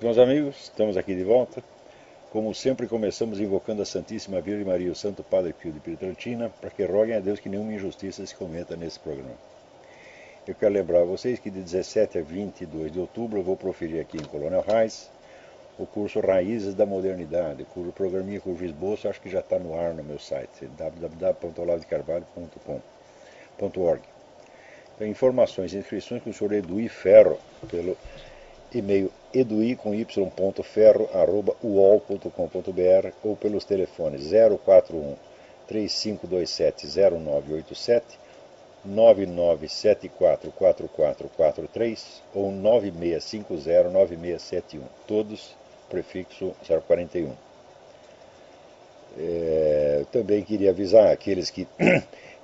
noite, meus amigos. Estamos aqui de volta. Como sempre, começamos invocando a Santíssima Virgem Maria e o Santo Padre Pio de Pietrelcina para que roguem a Deus que nenhuma injustiça se cometa nesse programa. Eu quero lembrar a vocês que de 17 a 22 de outubro eu vou proferir aqui em Coronel Reis o curso Raízes da Modernidade, cujo programinha, cujo esboço acho que já está no ar no meu site, www.olavedecarvalho.org. Tem informações e inscrições com o senhor Eduí Ferro, pelo e-mail edui.ferro@uol.com.br ou pelos telefones 041 3527 0987, 99744443 ou 9650 9671, todos prefixo 041. Também queria avisar aqueles que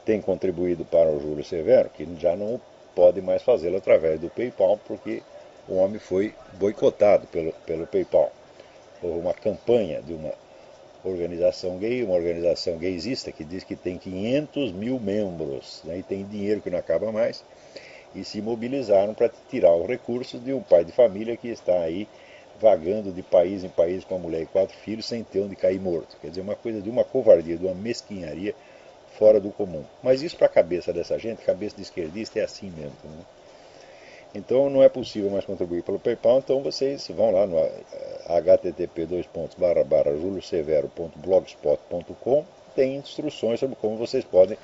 têm contribuído para o Júlio Severo que já não podem mais fazê-lo através do PayPal, porque o homem foi boicotado pelo PayPal. Houve uma campanha de uma organização gay, uma organização gaysista, que diz que tem 500 mil membros, né, e tem dinheiro que não acaba mais, e se mobilizaram para tirar os recursos de um pai de família que está aí vagando de país em país com a mulher e 4 filhos sem ter onde cair morto. Quer dizer, uma coisa de uma covardia, de uma mesquinharia fora do comum. Mas isso para a cabeça dessa gente, cabeça de esquerdista, é assim mesmo, né? Então não é possível mais contribuir pelo PayPal, então vocês vão lá no http://juliosevero.blogspot.com, tem instruções sobre como vocês podem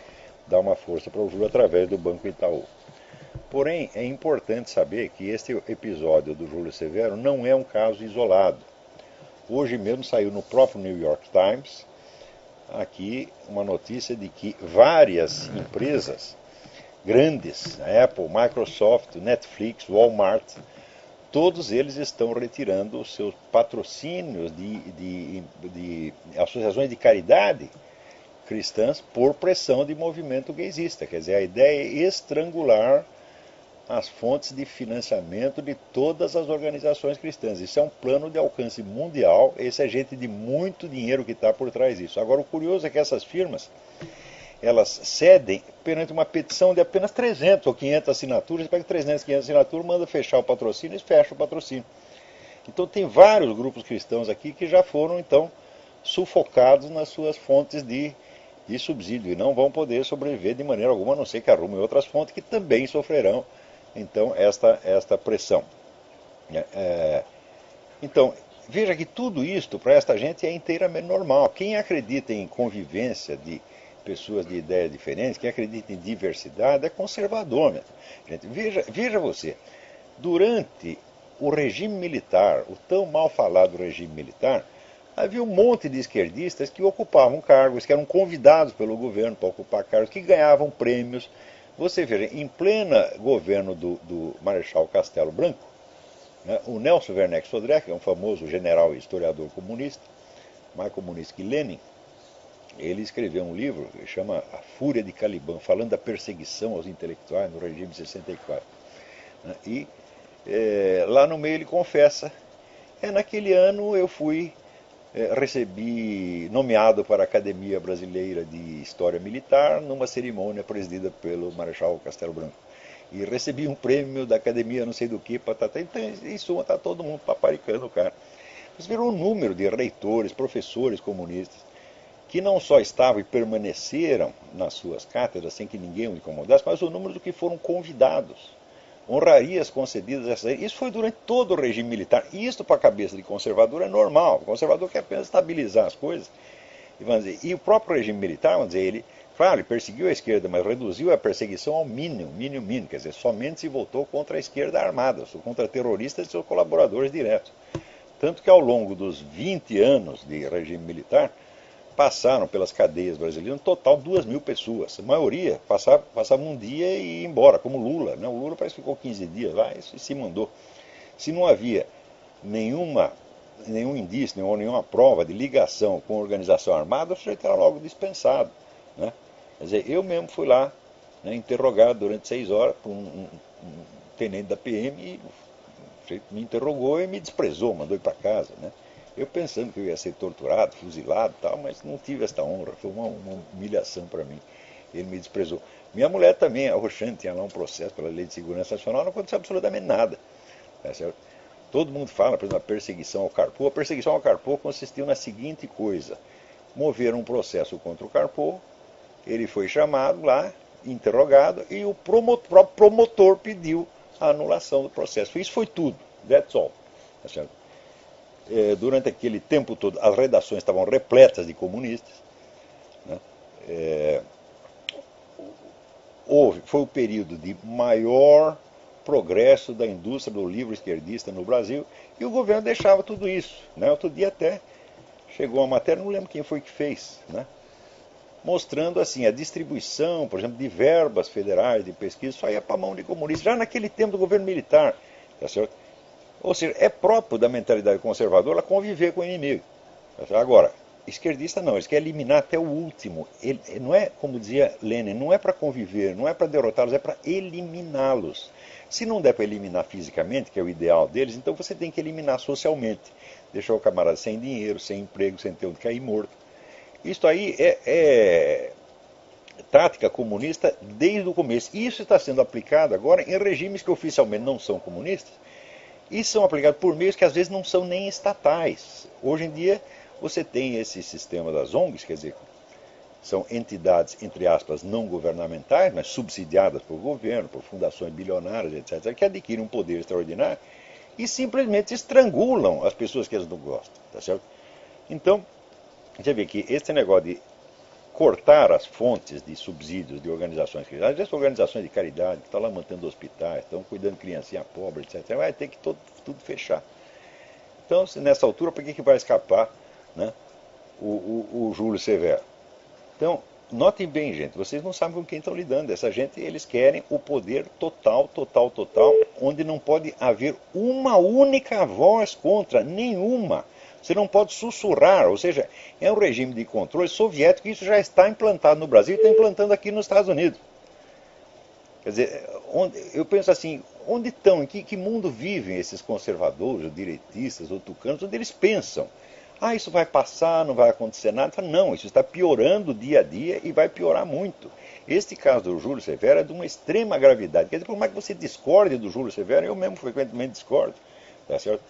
dar uma força para o Júlio através do Banco Itaú. Porém, é importante saber que este episódio do Júlio Severo não é um caso isolado. Hoje mesmo saiu no próprio New York Times aqui uma notícia de que várias empresas grandes, Apple, Microsoft, Netflix, Walmart, todos eles estão retirando os seus patrocínios de associações de caridade cristãs por pressão de movimento gaysista. Quer dizer, a ideia é estrangular as fontes de financiamento de todas as organizações cristãs. Isso é um plano de alcance mundial, esse é gente de muito dinheiro que está por trás disso. Agora, o curioso é que essas firmas, elas cedem perante uma petição de apenas 300 ou 500 assinaturas. Você pega 300, 500 assinaturas, manda fechar o patrocínio e fecha o patrocínio. Então tem vários grupos cristãos aqui que já foram então sufocados nas suas fontes de subsídio e não vão poder sobreviver de maneira alguma, a não ser que arrumem outras fontes que também sofrerão então esta pressão. Então, veja que tudo isto para esta gente é inteiramente normal. Quem acredita em convivência de pessoas de ideias diferentes, quem acredita em diversidade, é conservador. Gente, veja você, durante o regime militar, o tão mal falado regime militar, havia um monte de esquerdistas que ocupavam cargos, que eram convidados pelo governo para ocupar cargos, que ganhavam prêmios. Você veja, em plena governo do Marechal Castelo Branco, né, o Nelson Werneck Sodré, que é um famoso general e historiador comunista, mais comunista que Lenin, ele escreveu um livro que chama A Fúria de Caliban, falando da perseguição aos intelectuais no regime de 64. Né? E lá no meio ele confessa, naquele ano eu recebi nomeado para a Academia Brasileira de História Militar numa cerimônia presidida pelo Marechal Castelo Branco. E recebi um prêmio da Academia não sei do que, patata. Então, em suma, está todo mundo paparicando o cara. Você virou um número de reitores, professores comunistas, que não só estavam e permaneceram nas suas cátedras sem que ninguém o incomodasse, mas o número do que foram convidados. Honrarias concedidas a essa. Isso foi durante todo o regime militar. E isso, para a cabeça de conservador, é normal. O conservador quer apenas estabilizar as coisas. E o próprio regime militar, vamos dizer, ele, claro, ele perseguiu a esquerda, mas reduziu a perseguição ao mínimo. Quer dizer, somente se voltou contra a esquerda armada, contra terroristas e seus colaboradores diretos. Tanto que ao longo dos 20 anos de regime militar, passaram pelas cadeias brasileiras um total de 2.000 pessoas. A maioria passava um dia e ia embora, como Lula. Né? O Lula parece que ficou 15 dias lá e se mandou. Se não havia nenhum indício, nenhuma prova de ligação com a organização armada, o sujeito era logo dispensado. Né? Quer dizer, eu mesmo fui lá, né, interrogado durante 6 horas por um tenente da PM e o sujeito me interrogou e me desprezou, mandou ir para casa. Né? Eu pensando que eu ia ser torturado, fuzilado e tal, mas não tive esta honra, foi uma humilhação para mim. Ele me desprezou. Minha mulher também, a Roxane, tinha lá um processo pela Lei de Segurança Nacional, não aconteceu absolutamente nada. Tá certo? Todo mundo fala, por exemplo, a perseguição ao Carpo. A perseguição ao Carpo consistiu na seguinte coisa: moveram um processo contra o Carpo, ele foi chamado lá, interrogado, e o próprio promotor pediu a anulação do processo. Isso foi tudo. That's all. Tá certo? Durante aquele tempo todo, as redações estavam repletas de comunistas. Né? Foi o período de maior progresso da indústria do livro esquerdista no Brasil, e o governo deixava tudo isso. Né? Outro dia até chegou uma matéria, não lembro quem foi que fez, né? Mostrando assim a distribuição, por exemplo, de verbas federais de pesquisa, só ia para a mão de comunistas, já naquele tempo do governo militar. Tá certo? Ou seja, é próprio da mentalidade conservadora conviver com o inimigo. Tá certo? Agora, esquerdista não, eles querem eliminar até o último. Ele, não é, como dizia Lenin, não é para conviver, não é para derrotá-los, é para eliminá-los. Se não der para eliminar fisicamente, que é o ideal deles, então você tem que eliminar socialmente. Deixar o camarada sem dinheiro, sem emprego, sem ter onde cair morto. Isso aí é tática comunista desde o começo. E isso está sendo aplicado agora em regimes que oficialmente não são comunistas e são aplicados por meios que às vezes não são nem estatais. Hoje em dia você tem esse sistema das ONGs, quer dizer, são entidades, entre aspas, não governamentais, mas subsidiadas por governo, por fundações bilionárias, etc., que adquirem um poder extraordinário e simplesmente estrangulam as pessoas que eles não gostam. Tá certo? Então, você vê que esse negócio de cortar as fontes de subsídios de organizações cristãs, às vezes organizações de caridade, que estão lá mantendo hospitais, estão cuidando de criancinha pobre, etc., vai ter que tudo fechar. Então, nessa altura, para que vai escapar, né, o Júlio Severo? Então, notem bem, gente, vocês não sabem com quem estão lidando. Essa gente, eles querem o poder total, onde não pode haver uma única voz contra, nenhuma. Você não pode sussurrar, ou seja, é um regime de controle soviético, e isso já está implantado no Brasil e está implantando aqui nos Estados Unidos. Quer dizer, eu penso assim, onde estão, em que mundo vivem esses conservadores, ou direitistas, ou tucanos, onde eles pensam, isso vai passar, não vai acontecer nada. Não, isso está piorando dia a dia e vai piorar muito. Este caso do Júlio Severo é de uma extrema gravidade. Quer dizer, por mais que você discorde do Júlio Severo, eu mesmo frequentemente discordo, tá certo?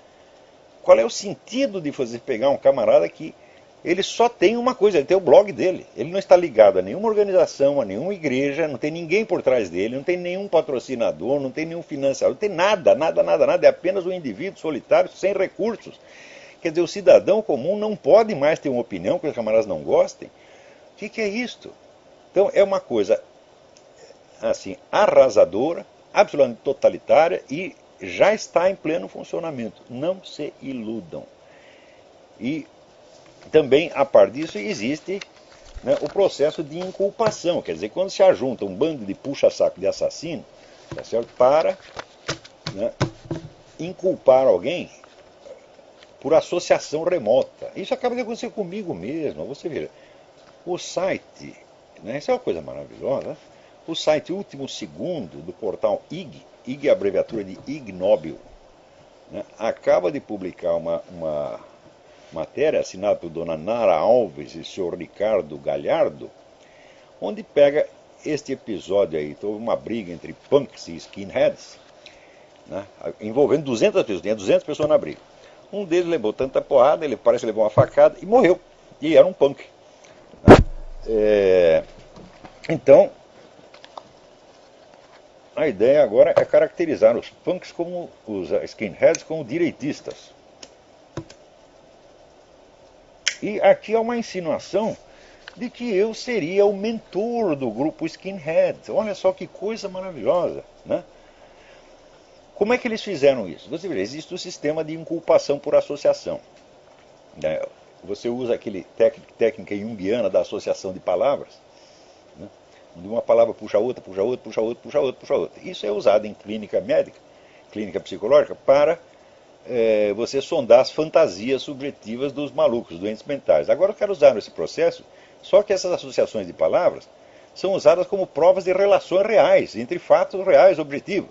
Qual é o sentido de você pegar um camarada que ele só tem uma coisa, ele tem o blog dele. Ele não está ligado a nenhuma organização, a nenhuma igreja, não tem ninguém por trás dele, não tem nenhum patrocinador, não tem nenhum financiador, não tem nada. É apenas um indivíduo solitário, sem recursos. Quer dizer, o cidadão comum não pode mais ter uma opinião que os camaradas não gostem. O que é isto? Então é uma coisa assim, arrasadora, absolutamente totalitária e já está em pleno funcionamento. Não se iludam. E também, a par disso, existe, né, o processo de inculpação. Quer dizer, quando se ajunta um bando de puxa-saco de assassino, tá certo, para, né, inculpar alguém por associação remota. Isso acaba de acontecer comigo mesmo. Você vê, o site, né, isso é uma coisa maravilhosa, né? O site Último Segundo do portal IG é a abreviatura de Ig Nobel, né, acaba de publicar uma matéria assinada por dona Nara Alves e o senhor Ricardo Galhardo, onde pega este episódio aí. Houve uma briga entre punks e skinheads, né, envolvendo 200 pessoas, tinha 200 pessoas na briga. Um deles levou tanta porrada, ele parece que levou uma facada e morreu, e era um punk. Então, a ideia agora é caracterizar os punks, como os skinheads, como direitistas. E aqui há uma insinuação de que eu seria o mentor do grupo skinhead. Olha só que coisa maravilhosa, né? Como é que eles fizeram isso? Você vê, existe o sistema de inculpação por associação, né? Você usa aquele técnica junguiana da associação de palavras, né? De uma palavra puxa outra. Isso é usado em clínica médica, clínica psicológica, para você sondar as fantasias subjetivas dos malucos, doentes mentais. Agora eu quero usar esse processo, só que essas associações de palavras são usadas como provas de relações reais, entre fatos reais objetivos.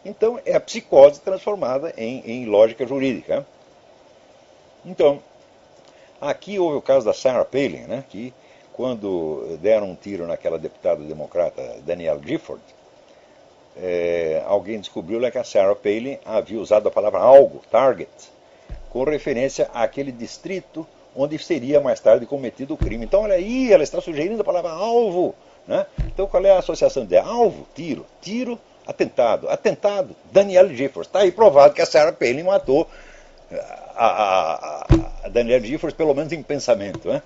Então é a psicose transformada em lógica jurídica. Então, aqui houve o caso da Sarah Palin, né, que quando deram um tiro naquela deputada democrata Danielle Gifford, alguém descobriu lá que a Sarah Palin havia usado a palavra algo, target, com referência àquele distrito onde seria mais tarde cometido o crime. Então, olha aí, ela está sugerindo a palavra alvo. Né? Então, qual é a associação de alvo? Tiro. Tiro, atentado. Atentado, Danielle Giffords. Está aí provado que a Sarah Palin matou a Danielle Giffords, pelo menos em pensamento. Né?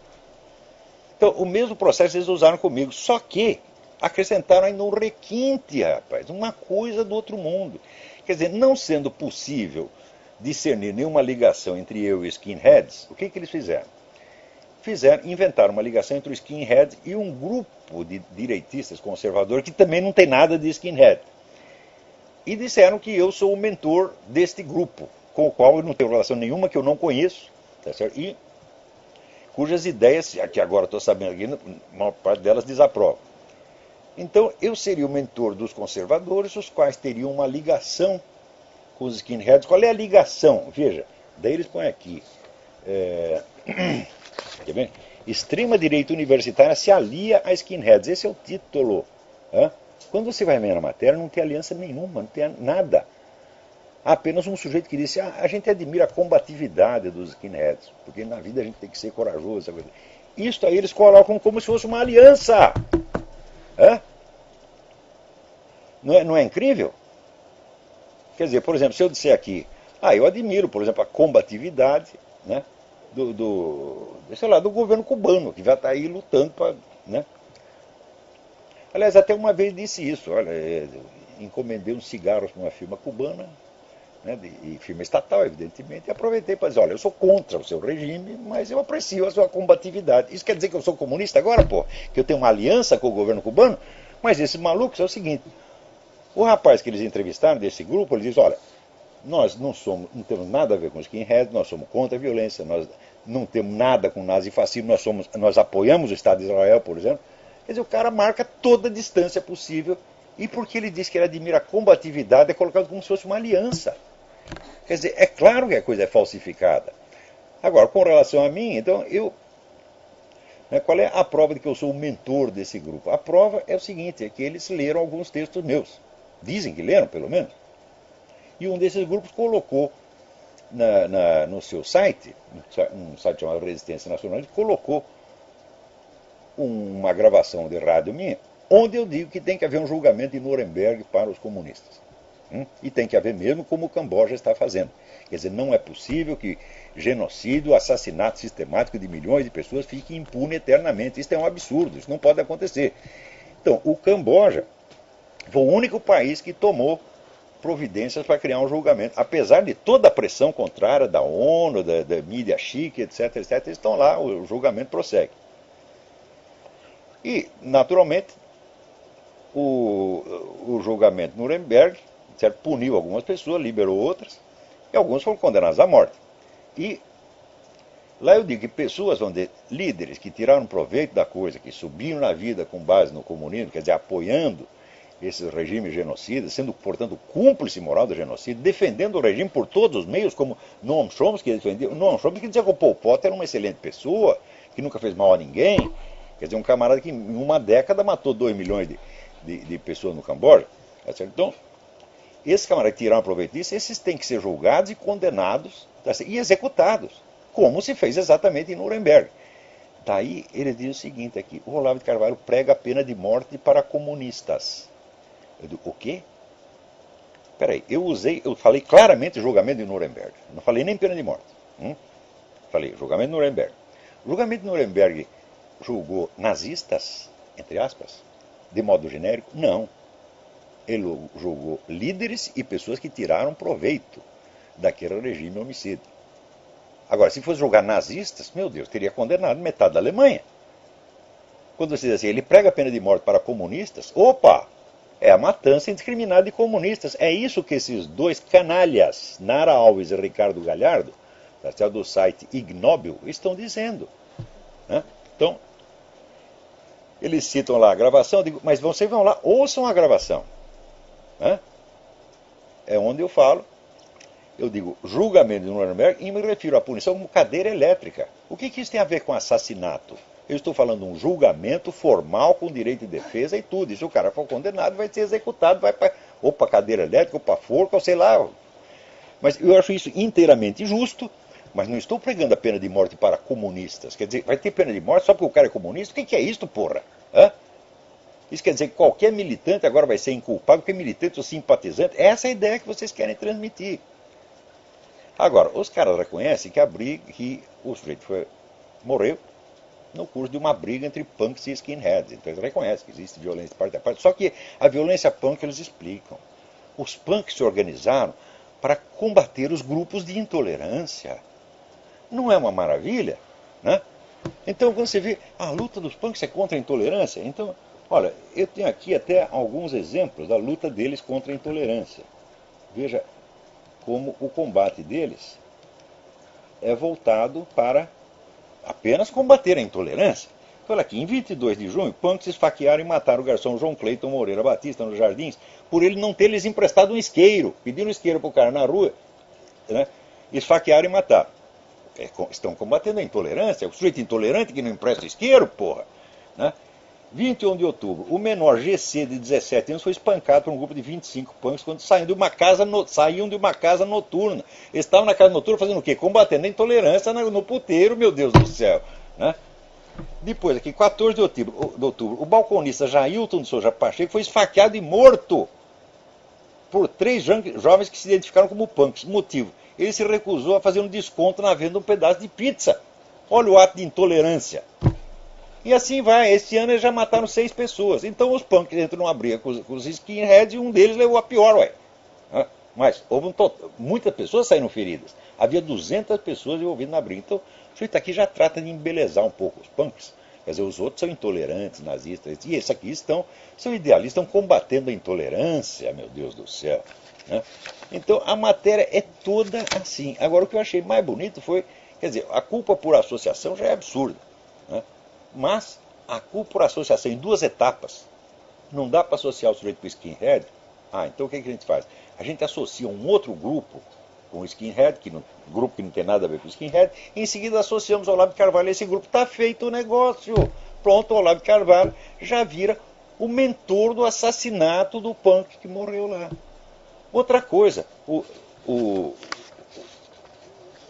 Então, o mesmo processo eles usaram comigo, só que acrescentaram ainda um requinte, rapaz, uma coisa do outro mundo. Quer dizer, não sendo possível discernir nenhuma ligação entre eu e skinheads, o que eles fizeram? Inventaram uma ligação entre o skinhead e um grupo de direitistas conservadores que também não tem nada de skinhead. E disseram que eu sou o mentor deste grupo, com o qual eu não tenho relação nenhuma, que eu não conheço, tá certo? E cujas ideias, que agora estou sabendo aqui, a maior parte delas desaprovam. Então, eu seria o mentor dos conservadores, os quais teriam uma ligação com os skinheads. Qual é a ligação? Veja, daí eles põem aqui. Quer ver? Extrema direita universitária se alia a skinheads. Esse é o título. Quando você vai ver na matéria, não tem aliança nenhuma, não tem nada. Há apenas um sujeito que disse, a gente admira a combatividade dos skinheads, porque na vida a gente tem que ser corajoso. Isso aí eles colocam como se fosse uma aliança. Não é incrível? Quer dizer, por exemplo, se eu disser aqui, eu admiro, por exemplo, a combatividade, né, do governo cubano, que já está aí lutando para... Né? Aliás, até uma vez disse isso, olha, encomendei uns cigarros para uma firma cubana, né, e firma estatal, evidentemente, e aproveitei para dizer, olha, eu sou contra o seu regime, mas eu aprecio a sua combatividade. Isso quer dizer que eu sou comunista agora, pô? Que eu tenho uma aliança com o governo cubano? Mas esses malucos é o seguinte, o rapaz que eles entrevistaram desse grupo, ele diz, olha, nós não temos nada a ver com os skinheads, nós somos contra a violência, nós não temos nada com nazifascismo, nós apoiamos o Estado de Israel, por exemplo. Quer dizer, o cara marca toda a distância possível, e porque ele diz que ele admira a combatividade, é colocado como se fosse uma aliança. Quer dizer, é claro que a coisa é falsificada. Agora, com relação a mim, então, qual é a prova de que eu sou o mentor desse grupo? A prova é o seguinte, é que eles leram alguns textos meus. Dizem que leram, pelo menos. E um desses grupos colocou no seu site, um site chamado Resistência Nacional, ele colocou uma gravação de rádio minha, onde eu digo que tem que haver um julgamento de Nuremberg para os comunistas. E tem que haver mesmo como o Camboja está fazendo. Quer dizer, não é possível que genocídio, assassinato sistemático de milhões de pessoas fique impune eternamente. Isso é um absurdo, isso não pode acontecer. Então, o Camboja foi o único país que tomou providências para criar um julgamento. Apesar de toda a pressão contrária da ONU, da mídia chique, etc., eles estão lá, o julgamento prossegue. E, naturalmente, o julgamento de Nuremberg, certo, puniu algumas pessoas, liberou outras, e alguns foram condenados à morte. E lá eu digo que pessoas, líderes que tiraram proveito da coisa, que subiram na vida com base no comunismo, quer dizer, apoiando esses regimes genocidas, sendo, portanto, cúmplice moral do genocídio, defendendo o regime por todos os meios, como Noam Chomsky defendia. Noam Chomsky dizia que o Pol Pot era uma excelente pessoa, que nunca fez mal a ninguém. Quer dizer, um camarada que em uma década matou 2 milhões de pessoas no Camboja. Tá certo? Então, esses camaradas que tiraram proveito disso, esses têm que ser julgados e condenados, tá certo? E executados, como se fez exatamente em Nuremberg. Daí ele diz o seguinte aqui, o Olavo de Carvalho prega a pena de morte para comunistas. Eu digo, o quê? Peraí, eu falei claramente julgamento de Nuremberg. Não falei nem pena de morte. Falei julgamento de Nuremberg. O julgamento de Nuremberg julgou nazistas, entre aspas, de modo genérico? Não. Ele julgou líderes e pessoas que tiraram proveito daquele regime homicida. Agora, se fosse julgar nazistas, meu Deus, teria condenado metade da Alemanha. Quando você diz assim, ele prega a pena de morte para comunistas, opa! É a matança indiscriminada de comunistas. É isso que esses dois canalhas, Nara Alves e Ricardo Galhardo, do site Ignóbil, estão dizendo. Então, eles citam lá a gravação, eu digo, mas vocês vão lá, ouçam a gravação. É onde eu falo, eu digo julgamento de Nuremberg e me refiro à punição como cadeira elétrica. O que isso tem a ver com assassinato? Eu estou falando de um julgamento formal com direito de defesa e tudo. E se o cara for condenado, vai ser executado, vai para ou para cadeira elétrica, ou para forca, ou sei lá. Mas eu acho isso inteiramente justo, mas não estou pregando a pena de morte para comunistas. Quer dizer, vai ter pena de morte só porque o cara é comunista? O que é isso, porra? Hã? Isso quer dizer que qualquer militante agora vai ser inculpado, porque militante ou simpatizante, essa é a ideia que vocês querem transmitir. Agora, os caras reconhecem que a briga, que o sujeito morreu no curso de uma briga entre punks e skinheads. Então eles reconhecem que existe violência de parte a parte. Só que a violência punk eles explicam. Os punks se organizaram para combater os grupos de intolerância. Não é uma maravilha? Né? Então, quando você vê a luta dos punks é contra a intolerância, então, olha, eu tenho aqui até alguns exemplos da luta deles contra a intolerância. Veja como o combate deles é voltado para apenas combater a intolerância. Então, olha aqui, em 22 de junho, punks esfaquearam e mataram o garçom João Cleiton Moreira Batista nos Jardins por ele não ter lhes emprestado um isqueiro. Pediram um isqueiro para o cara na rua, né? Esfaquearam e mataram. Estão combatendo a intolerância. O sujeito intolerante que não empresta isqueiro, porra. Né? 21 de outubro, o menor GC de 17 anos foi espancado por um grupo de 25 punks quando saíam de uma casa noturna. Eles estavam na casa noturna fazendo o quê? Combatendo a intolerância no puteiro, meu Deus do céu. Né? Depois, aqui, 14 de outubro, o balconista Jailton de Souza Pacheco foi esfaqueado e morto por 3 jovens que se identificaram como punks. Motivo, ele se recusou a fazer um desconto na venda de um pedaço de pizza. Olha o ato de intolerância. E assim vai, este ano eles já mataram 6 pessoas. Então os punks entram numa briga com os skinheads e um deles levou a pior, ué. Mas houve muitas pessoas saíram feridas. Havia 200 pessoas envolvidas na briga. Então o sujeito aqui já trata de embelezar um pouco os punks. Quer dizer, os outros são intolerantes, nazistas. E esses aqui são idealistas, estão combatendo a intolerância, meu Deus do céu. Né? Então a matéria é toda assim. Agora o que eu achei mais bonito foi, quer dizer, a culpa por associação já é absurda. Né? Mas a culpa por associação em 2 etapas. Não dá para associar o sujeito com o skinhead? Então o que a gente faz? A gente associa um outro grupo com o skinhead, grupo que não tem nada a ver com o skinhead, e em seguida associamos ao Olavo de Carvalho. Esse grupo está feito o negócio. Pronto, o Olavo de Carvalho já vira o mentor do assassinato do punk que morreu lá. Outra coisa,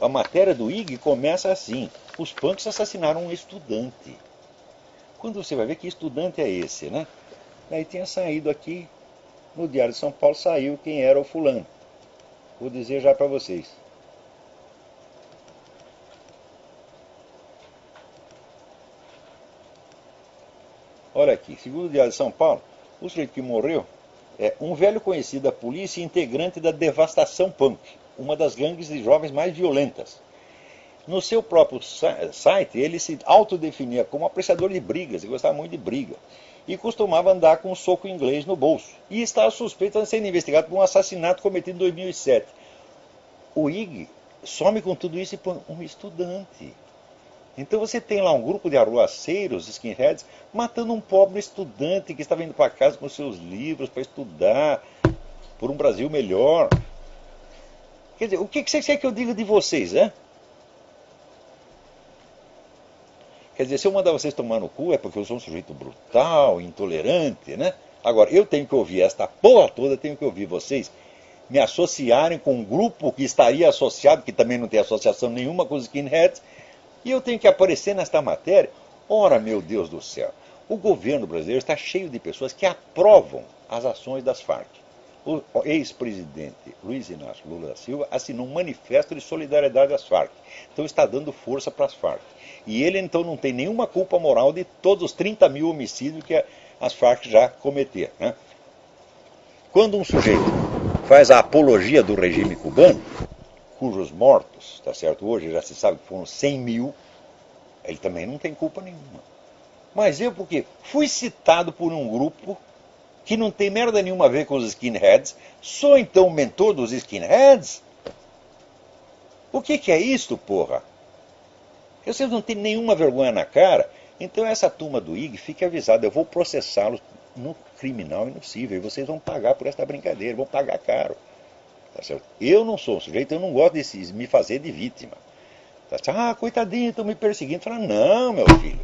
a matéria do IG começa assim: os punks assassinaram um estudante. Quando você vai ver que estudante é esse, né? Daí tinha saído aqui, no Diário de São Paulo, saiu quem era o fulano. Vou dizer já para vocês. Olha aqui, segundo o Diário de São Paulo, o sujeito que morreu é um velho conhecido da polícia e integrante da Devastação Punk, uma das gangues de jovens mais violentas. No seu próprio site, ele se autodefinia como apreciador de brigas, ele gostava muito de briga, e costumava andar com um soco inglês no bolso, e estava suspeito de ser investigado por um assassinato cometido em 2007. O IG some com tudo isso e põe um estudante. Então você tem lá um grupo de arruaceiros, skinheads, matando um pobre estudante que estava indo para casa com seus livros para estudar por um Brasil melhor. Quer dizer, o que você quer que eu diga de vocês, hein? Quer dizer, se eu mandar vocês tomar no cu é porque eu sou um sujeito brutal, intolerante, né? Agora, eu tenho que ouvir esta porra toda, tenho que ouvir vocês me associarem com um grupo que estaria associado, que também não tem associação nenhuma com os skinheads, e eu tenho que aparecer nesta matéria. Ora, meu Deus do céu, o governo brasileiro está cheio de pessoas que aprovam as ações das Farc. O ex-presidente Luiz Inácio Lula da Silva assinou um manifesto de solidariedade às Farc. Então está dando força para as Farc. E ele então não tem nenhuma culpa moral de todos os 30 mil homicídios que as Farc já cometeram. Né? Quando um sujeito faz a apologia do regime cubano, cujos mortos, tá certo, hoje já se sabe que foram 100 mil, ele também não tem culpa nenhuma. Mas eu, porque fui citado por um grupo que não tem merda nenhuma a ver com os skinheads, sou então o mentor dos skinheads? O que é isto, porra? Vocês não têm nenhuma vergonha na cara? Então essa turma do IG, fique avisada, eu vou processá-los no criminal e no civil, e vocês vão pagar por esta brincadeira, vão pagar caro. Tá certo? Eu não sou um sujeito, eu não gosto de me fazer de vítima. Tá certo? Coitadinho, estão me perseguindo. Fala, não, meu filho.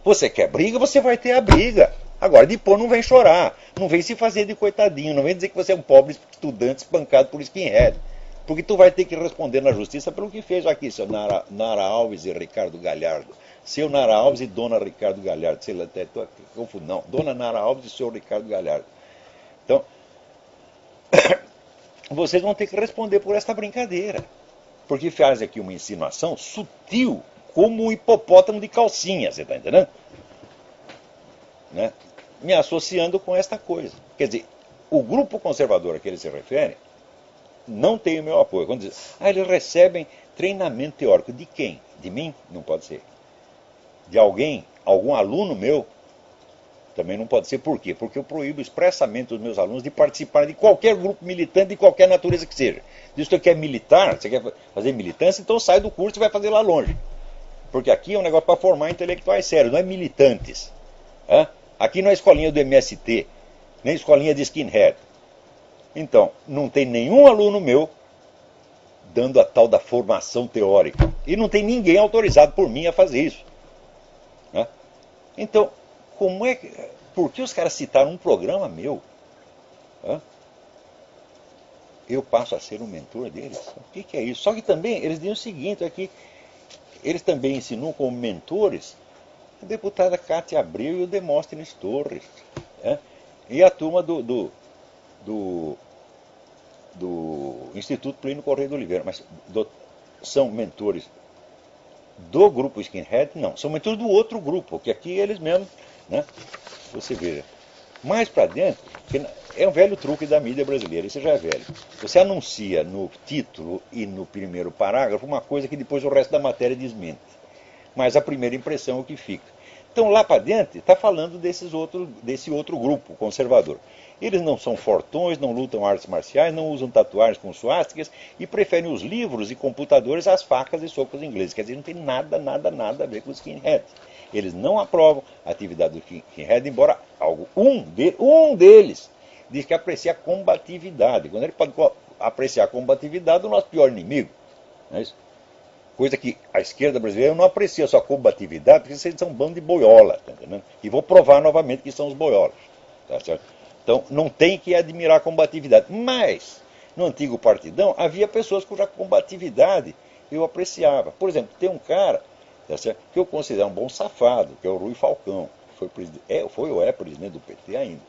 Você quer briga, você vai ter a briga. Agora, depois não vem chorar. Não vem se fazer de coitadinho, não vem dizer que você é um pobre estudante espancado por skinhead. Porque tu vai ter que responder na justiça pelo que fez aqui, seu Nara Alves e Ricardo Galhardo. Seu Nara Alves e Dona Ricardo Galhardo. Sei lá, até confuso. Não, Dona Nara Alves e seu Ricardo Galhardo. Então, vocês vão ter que responder por esta brincadeira. Porque faz aqui uma insinuação sutil, como um hipopótamo de calcinha, você está entendendo? Né? Me associando com esta coisa. Quer dizer, o grupo conservador a que ele se refere não tem o meu apoio. Quando diz, eles recebem treinamento teórico. De quem? De mim? Não pode ser. De alguém? Algum aluno meu? Também não pode ser. Por quê? Porque eu proíbo expressamente os meus alunos de participar de qualquer grupo militante de qualquer natureza que seja. Diz que você quer militar, você quer fazer militância, então sai do curso e vai fazer lá longe. Porque aqui é um negócio para formar intelectuais sérios, não é militantes. Aqui não é escolinha do MST, nem escolinha de skinhead. Então, não tem nenhum aluno meu dando a tal da formação teórica. E não tem ninguém autorizado por mim a fazer isso. Então, como é que... Por que os caras citaram um programa meu? Eu passo a ser um mentor deles? O que é isso? Só que também, eles dizem o seguinte, aqui, eles também ensinam como mentores a deputada Cátia Abreu e o Demóstenes Torres. E a turma do Instituto Plínio Correia de Oliveira. Mas são mentores do grupo Skinhead? Não, são mentores do outro grupo, que aqui eles mesmos, você veja. Mais para dentro, é um velho truque da mídia brasileira, isso já é velho. Você anuncia no título e no primeiro parágrafo uma coisa que depois o resto da matéria desmente. Mas a primeira impressão é o que fica. Então lá para dentro está falando desse outro grupo conservador. Eles não são fortões, não lutam artes marciais, não usam tatuagens com suásticas e preferem os livros e computadores às facas e socos ingleses. Quer dizer, não tem nada a ver com os skinheads. Eles não aprovam a atividade do skinhead, embora um deles diz que aprecia a combatividade. Quando ele pode apreciar a combatividade, o nosso pior inimigo. Não é isso? Coisa que a esquerda brasileira não aprecia só a combatividade, porque vocês são um bando de boiola. Tá entendendo? E vou provar novamente que são os boiolas. Tá certo? Então, não tem que admirar a combatividade. Mas, no antigo partidão, havia pessoas cuja combatividade eu apreciava. Por exemplo, tem um cara, tá certo, que eu considero um bom safado, que é o Rui Falcão. Foi ou é presidente do PT ainda.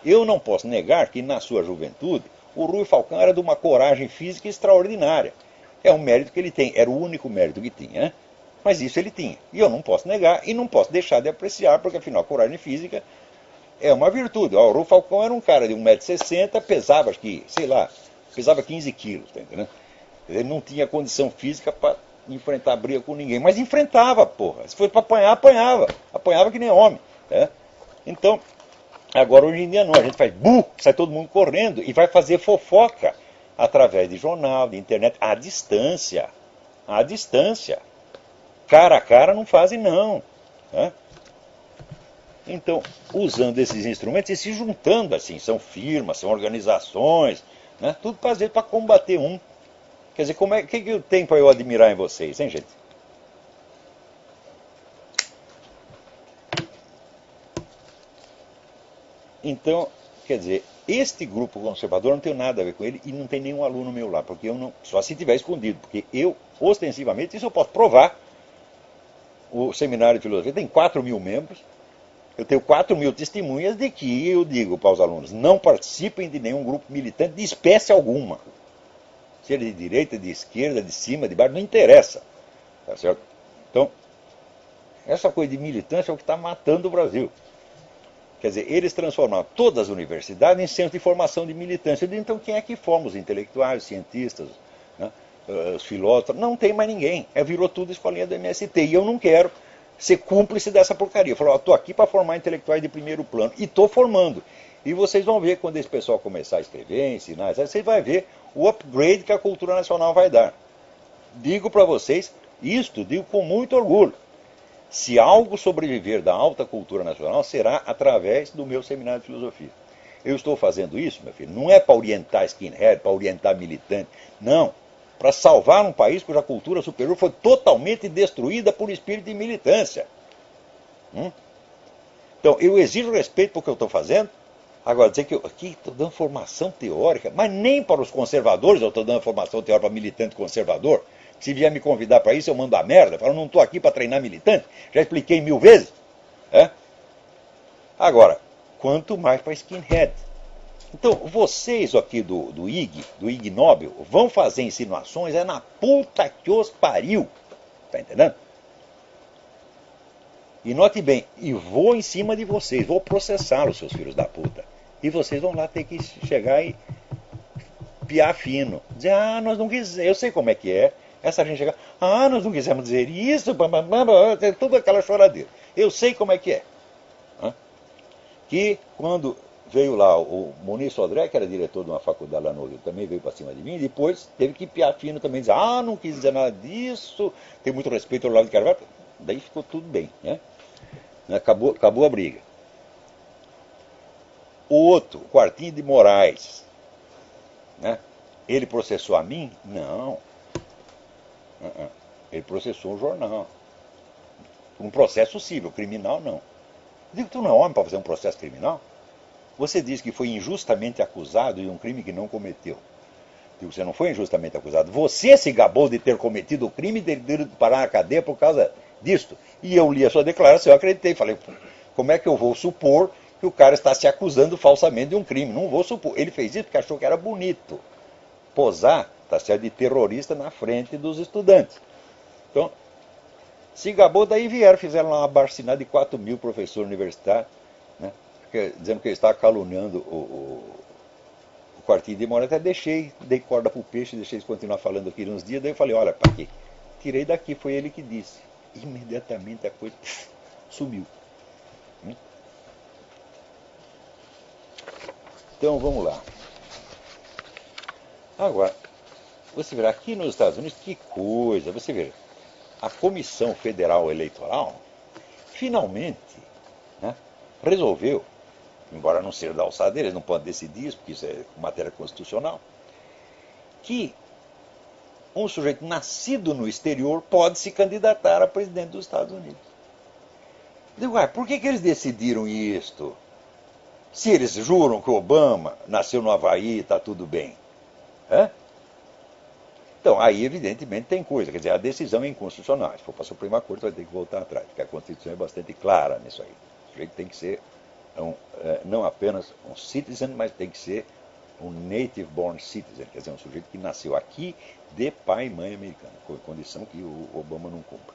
Eu não posso negar que, na sua juventude, o Rui Falcão era de uma coragem física extraordinária. É um mérito que ele tem, era o único mérito que tinha. Mas isso ele tinha. E eu não posso negar e não posso deixar de apreciar, porque, afinal, a coragem física é uma virtude. O Rui Falcão era um cara de 1,60 m, pesava, acho que, sei lá, pesava 15 quilos, tá entendendo? Ele não tinha condição física para enfrentar a briga com ninguém, mas enfrentava, porra. Se fosse para apanhar, apanhava. Apanhava que nem homem. Então, agora hoje em dia não, a gente faz sai todo mundo correndo e vai fazer fofoca através de jornal, de internet, à distância. À distância. Cara a cara não fazem não. Então, usando esses instrumentos e se juntando assim, são firmas, são organizações, tudo fazer para combater um. Quer dizer, o que eu tenho para eu admirar em vocês, hein, gente? Então, quer dizer, este grupo conservador não tem nada a ver com ele e não tem nenhum aluno meu lá, porque eu não, só se tiver escondido, porque eu, ostensivamente, isso eu posso provar. O Seminário de Filosofia tem 4.000 membros, eu tenho 4.000 testemunhas de que eu digo para os alunos, não participem de nenhum grupo militante de espécie alguma. Se ele é de direita, de esquerda, de cima, de baixo, não interessa. Tá certo? Então, essa coisa de militância é o que está matando o Brasil. Quer dizer, eles transformaram todas as universidades em centro de formação de militância. Então, quem é que forma? Os intelectuais, os cientistas, os filósofos? Não tem mais ninguém. Virou tudo escolinha do MST. E eu não quero ser cúmplice dessa porcaria. Eu falo, estou aqui para formar intelectuais de primeiro plano. E estou formando. E vocês vão ver, quando esse pessoal começar a escrever, ensinar, vocês vão ver o upgrade que a cultura nacional vai dar. Digo para vocês, digo com muito orgulho. Se algo sobreviver da alta cultura nacional, será através do meu seminário de filosofia. Eu estou fazendo isso, meu filho, não é para orientar skinhead, para orientar militante, não. Para salvar um país cuja cultura superior foi totalmente destruída por espírito de militância. Então, eu exijo respeito por que eu estou fazendo, Agora, dizer que eu aqui estou dando formação teórica, mas nem para os conservadores eu estou dando formação teórica para militante conservador. Se vier me convidar para isso, eu mando a merda. Eu falo, não estou aqui para treinar militante. Já expliquei 1000 vezes. É? Agora, quanto mais para skinhead. Então, vocês aqui do Ig Nobel, vão fazer insinuações, é na puta que os pariu. Tá entendendo? E note bem, e vou em cima de vocês, vou processá-los, seus filhos da puta. E vocês vão lá ter que chegar e piar fino. Dizer, nós não quisemos, eu sei como é que é. Essa gente chega, nós não quisemos dizer isso, tudo aquela choradeira. Eu sei como é que é. Que quando veio lá o Muniz Sodré, que era diretor de uma faculdade lá no Rio, também veio para cima de mim, e depois teve que piar fino também, dizer, não quis dizer nada disso, tem muito respeito ao Olavo de Carvalho. Daí ficou tudo bem, né? Acabou a briga. O outro, o Quartinho de Moraes, né? Ele processou a mim? Não. Ele processou um jornal. Um processo civil, criminal não. Eu digo, tu não é homem para fazer um processo criminal? Você diz que foi injustamente acusado de um crime que não cometeu. Digo, você não foi injustamente acusado. Você se gabou de ter cometido o crime e de ter parar na cadeia por causa disto. E eu li a sua declaração, eu acreditei. Falei, como é que eu vou supor que o cara está se acusando falsamente de um crime? Não vou supor. Ele fez isso porque achou que era bonito. Posar, tá certo, de terrorista na frente dos estudantes. Então, se gabou, daí vieram, fizeram lá uma barcinada de 4.000 professores universitários, né, dizendo que ele estava caluniando o Quartinho de Moraes. Até dei corda pro peixe, deixei eles continuar falando aqui uns dias, daí eu falei, olha, para quê? Tirei daqui, foi ele que disse. Imediatamente a coisa sumiu. Então vamos lá. Agora, você verá aqui nos Estados Unidos, que coisa, você vê, a Comissão Federal Eleitoral finalmente, né, resolveu, embora não seja da alçada deles, não podem decidir isso, porque isso é matéria constitucional, que um sujeito nascido no exterior pode se candidatar a presidente dos Estados Unidos. Digo, por que eles decidiram isto? Se eles juram que o Obama nasceu no Havaí e está tudo bem. Então, aí evidentemente tem coisa, quer dizer, a decisão é inconstitucional. Se for para a Suprema Corte, vai ter que voltar atrás, porque a Constituição é bastante clara nisso aí. O sujeito tem que ser não apenas um citizen, mas tem que ser um native born citizen, quer dizer, um sujeito que nasceu aqui de pai e mãe americana, condição que o Obama não cumpre.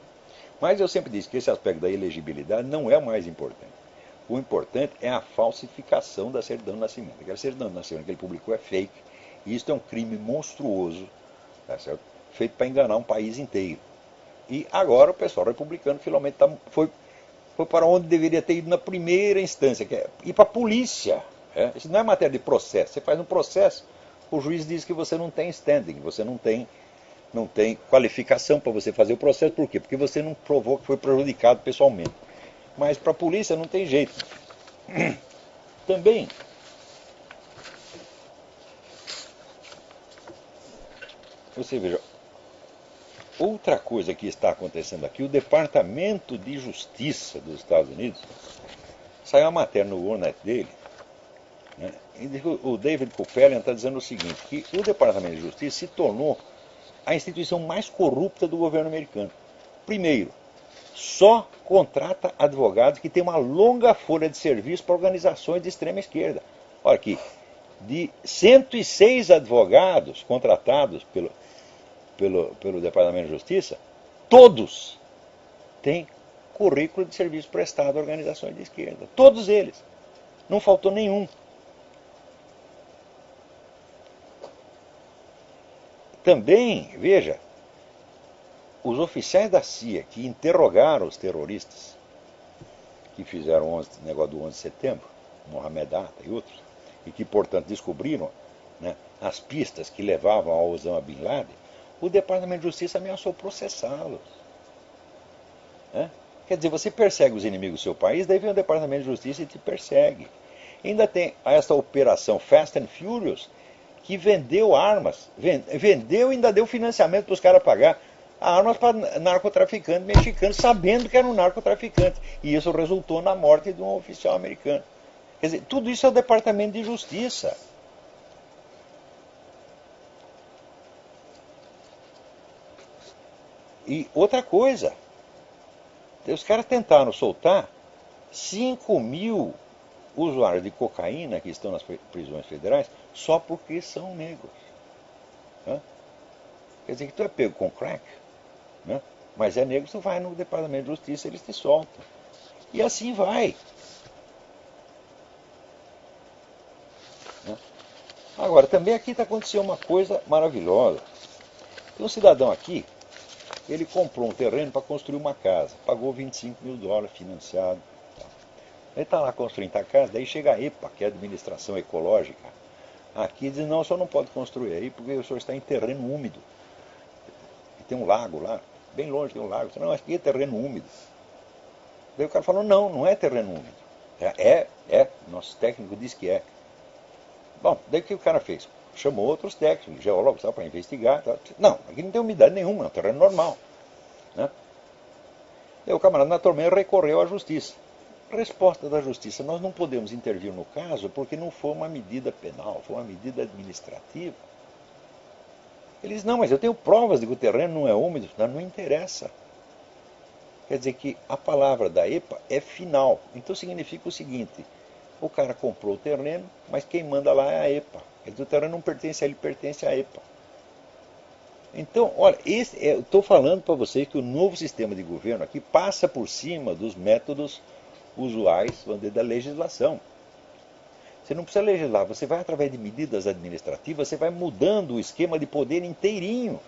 Mas eu sempre disse que esse aspecto da elegibilidade não é o mais importante. O importante é a falsificação da certidão de nascimento. Aquela certidão de nascimento que ele publicou é fake, e isso é um crime monstruoso, tá certo? Feito para enganar um país inteiro. E agora o pessoal republicano finalmente foi para onde deveria ter ido na primeira instância, que é ir para a polícia. Isso não é matéria de processo. Você faz um processo, o juiz diz que você não tem standing, você não tem qualificação para você fazer o processo. Por quê? Porque você não provou que foi prejudicado pessoalmente. Mas para a polícia não tem jeito. Também, você veja, outra coisa que está acontecendo aqui, o Departamento de Justiça dos Estados Unidos, saiu uma matéria no Warnet dele, né, e o David Kupelian está dizendo o seguinte, que o Departamento de Justiça se tornou a instituição mais corrupta do governo americano. Primeiro, só contrata advogados que têm uma longa folha de serviço para organizações de extrema esquerda. Olha aqui, de 106 advogados contratados pelo Departamento de Justiça, todos têm currículo de serviço prestado a organizações de esquerda. Todos eles. Não faltou nenhum. Também, veja, os oficiais da CIA que interrogaram os terroristas que fizeram o negócio do 11 de setembro, Mohamed Atta e outros, e que, portanto, descobriram, né, as pistas que levavam ao Osama Bin Laden, o Departamento de Justiça ameaçou processá-los. Quer dizer, você persegue os inimigos do seu país, daí vem o Departamento de Justiça e te persegue. Ainda tem essa operação Fast and Furious, que vendeu armas, vendeu e ainda deu financiamento para os caras pagar armas para narcotraficantes mexicanos, sabendo que era um narcotraficante. E isso resultou na morte de um oficial americano. Quer dizer, tudo isso é o Departamento de Justiça. E outra coisa, os caras tentaram soltar 5.000 usuários de cocaína que estão nas prisões federais só porque são negros. Né? Quer dizer que tu é pego com crack, né? Mas é negro, tu vai no Departamento de Justiça, eles te soltam. E assim vai. Né? Agora, também aqui está acontecendo uma coisa maravilhosa. Tem um cidadão aqui, ele comprou um terreno para construir uma casa, pagou $25.000 financiado. Ele está lá construindo a casa, daí chega a EPA, que é a Administração Ecológica, aqui diz, não, o senhor não pode construir aí porque o senhor está em terreno úmido. E tem um lago lá, bem longe tem um lago. Não, aqui é terreno úmido. Daí o cara falou, não, não é terreno úmido. Nosso técnico disse que é. Bom, daí o que o cara fez? Chamou outros técnicos, geólogos, para investigar. Tal. Não, aqui não tem umidade nenhuma, é um terreno normal. Né? Daí o camarada naturalmente recorreu à justiça. Resposta da justiça, nós não podemos intervir no caso porque não foi uma medida penal, foi uma medida administrativa. Eles, não, mas eu tenho provas de que o terreno não é úmido. Não interessa. Quer dizer que a palavra da EPA é final. Então significa o seguinte, o cara comprou o terreno, mas quem manda lá é a EPA. Quer dizer, o terreno não pertence a ele, pertence à EPA. Então, olha, eu estou falando para vocês que o novo sistema de governo aqui passa por cima dos métodos usuais, vamos dizer, da legislação. Você não precisa legislar, você vai através de medidas administrativas, você vai mudando o esquema de poder inteirinho.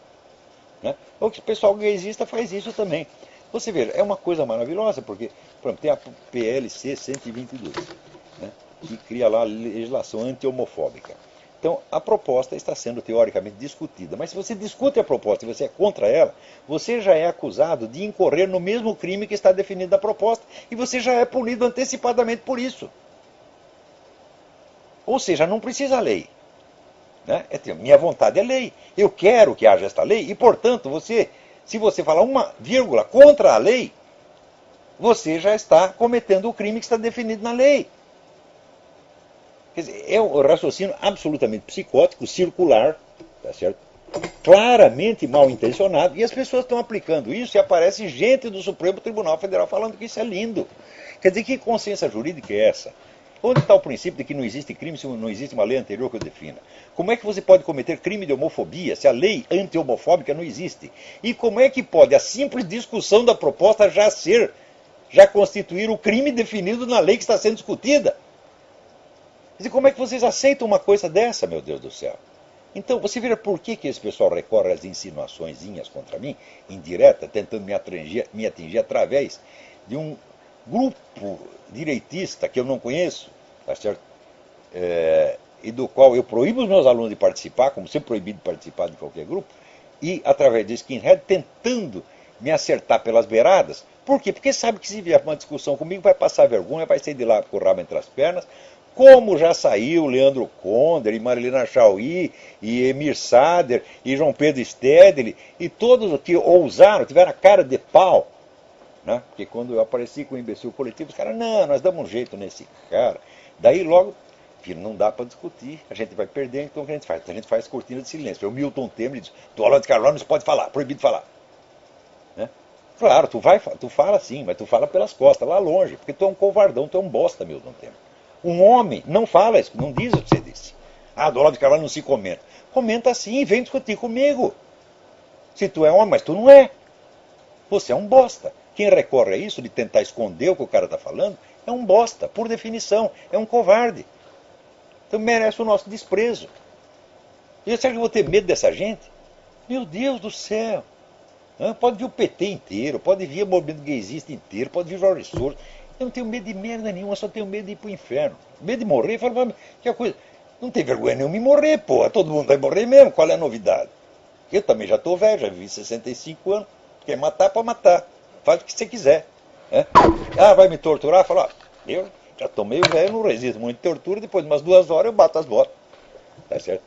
Né? O pessoal gaysista faz isso também. Você vê, é uma coisa maravilhosa, porque, por exemplo, tem a PLC 122, né, que cria lá a legislação anti-homofóbica. Então, a proposta está sendo teoricamente discutida, mas se você discute a proposta e você é contra ela, você já é acusado de incorrer no mesmo crime que está definido na proposta, e você já é punido antecipadamente por isso. Ou seja, não precisa lei. Né? Minha vontade é lei. Eu quero que haja esta lei, e, portanto, se você falar uma vírgula contra a lei, você já está cometendo o crime que está definido na lei. Quer dizer, é um raciocínio absolutamente psicótico, circular, tá certo? Claramente mal intencionado, e as pessoas estão aplicando isso e aparece gente do Supremo Tribunal Federal falando que isso é lindo. Quer dizer, que consciência jurídica é essa? Onde está o princípio de que não existe crime se não existe uma lei anterior que o defina? Como é que você pode cometer crime de homofobia se a lei anti-homofóbica não existe? E como é que pode a simples discussão da proposta já constituir o crime definido na lei que está sendo discutida? Quer dizer, como é que vocês aceitam uma coisa dessa, meu Deus do céu? Então, você vê por que esse pessoal recorre às insinuaçõezinhas contra mim, indireta, tentando me atingir através de um grupo direitista que eu não conheço, tá certo? E do qual eu proíbo os meus alunos de participar, como sempre proibido de participar de qualquer grupo, e através de skinhead tentando me acertar pelas beiradas. Por quê? Porque sabe que se vier uma discussão comigo vai passar vergonha, vai sair de lá com o rabo entre as pernas, como já saiu Leandro Konder, e Marilena Chauí, e Emir Sader, e João Pedro Stedley, e todos que ousaram, tiveram a cara de pau. Né? Porque quando eu apareci com o imbecil coletivo, os caras, não, nós damos um jeito nesse cara. Daí logo, filho, não dá para discutir, a gente vai perder, então o que a gente faz? A gente faz cortina de silêncio. O Milton Temer diz, do Olavo de Carvalho não se pode falar, proibido falar. Né? Claro, tu fala sim, mas tu fala pelas costas, lá longe, porque tu é um covardão, tu é um bosta, Milton Temer. Um homem não fala isso, não diz o que você disse. Ah, do Olavo de Carvalho não se comenta. Comenta sim, vem discutir comigo. Se tu é homem, mas tu não é. Você é um bosta. Quem recorre a isso, de tentar esconder o que o cara está falando, é um bosta, por definição, é um covarde. Então merece o nosso desprezo. E será que eu vou ter medo dessa gente? Meu Deus do céu. Pode vir o PT inteiro, pode vir o movimento gaysista inteiro, pode vir o Jorge Soros. Eu não tenho medo de merda nenhuma, só tenho medo de ir pro inferno. Medo de morrer, falo, que coisa. Não tem vergonha nenhuma em morrer, porra. Todo mundo vai morrer mesmo, qual é a novidade? Eu também já estou velho, já vivi 65 anos. Quer matar, pode matar. Faz o que você quiser. Né? Ah, vai me torturar? Fala, eu já estou meio velho, não resisto muito de tortura, depois de umas 2 horas eu bato as botas. Tá certo?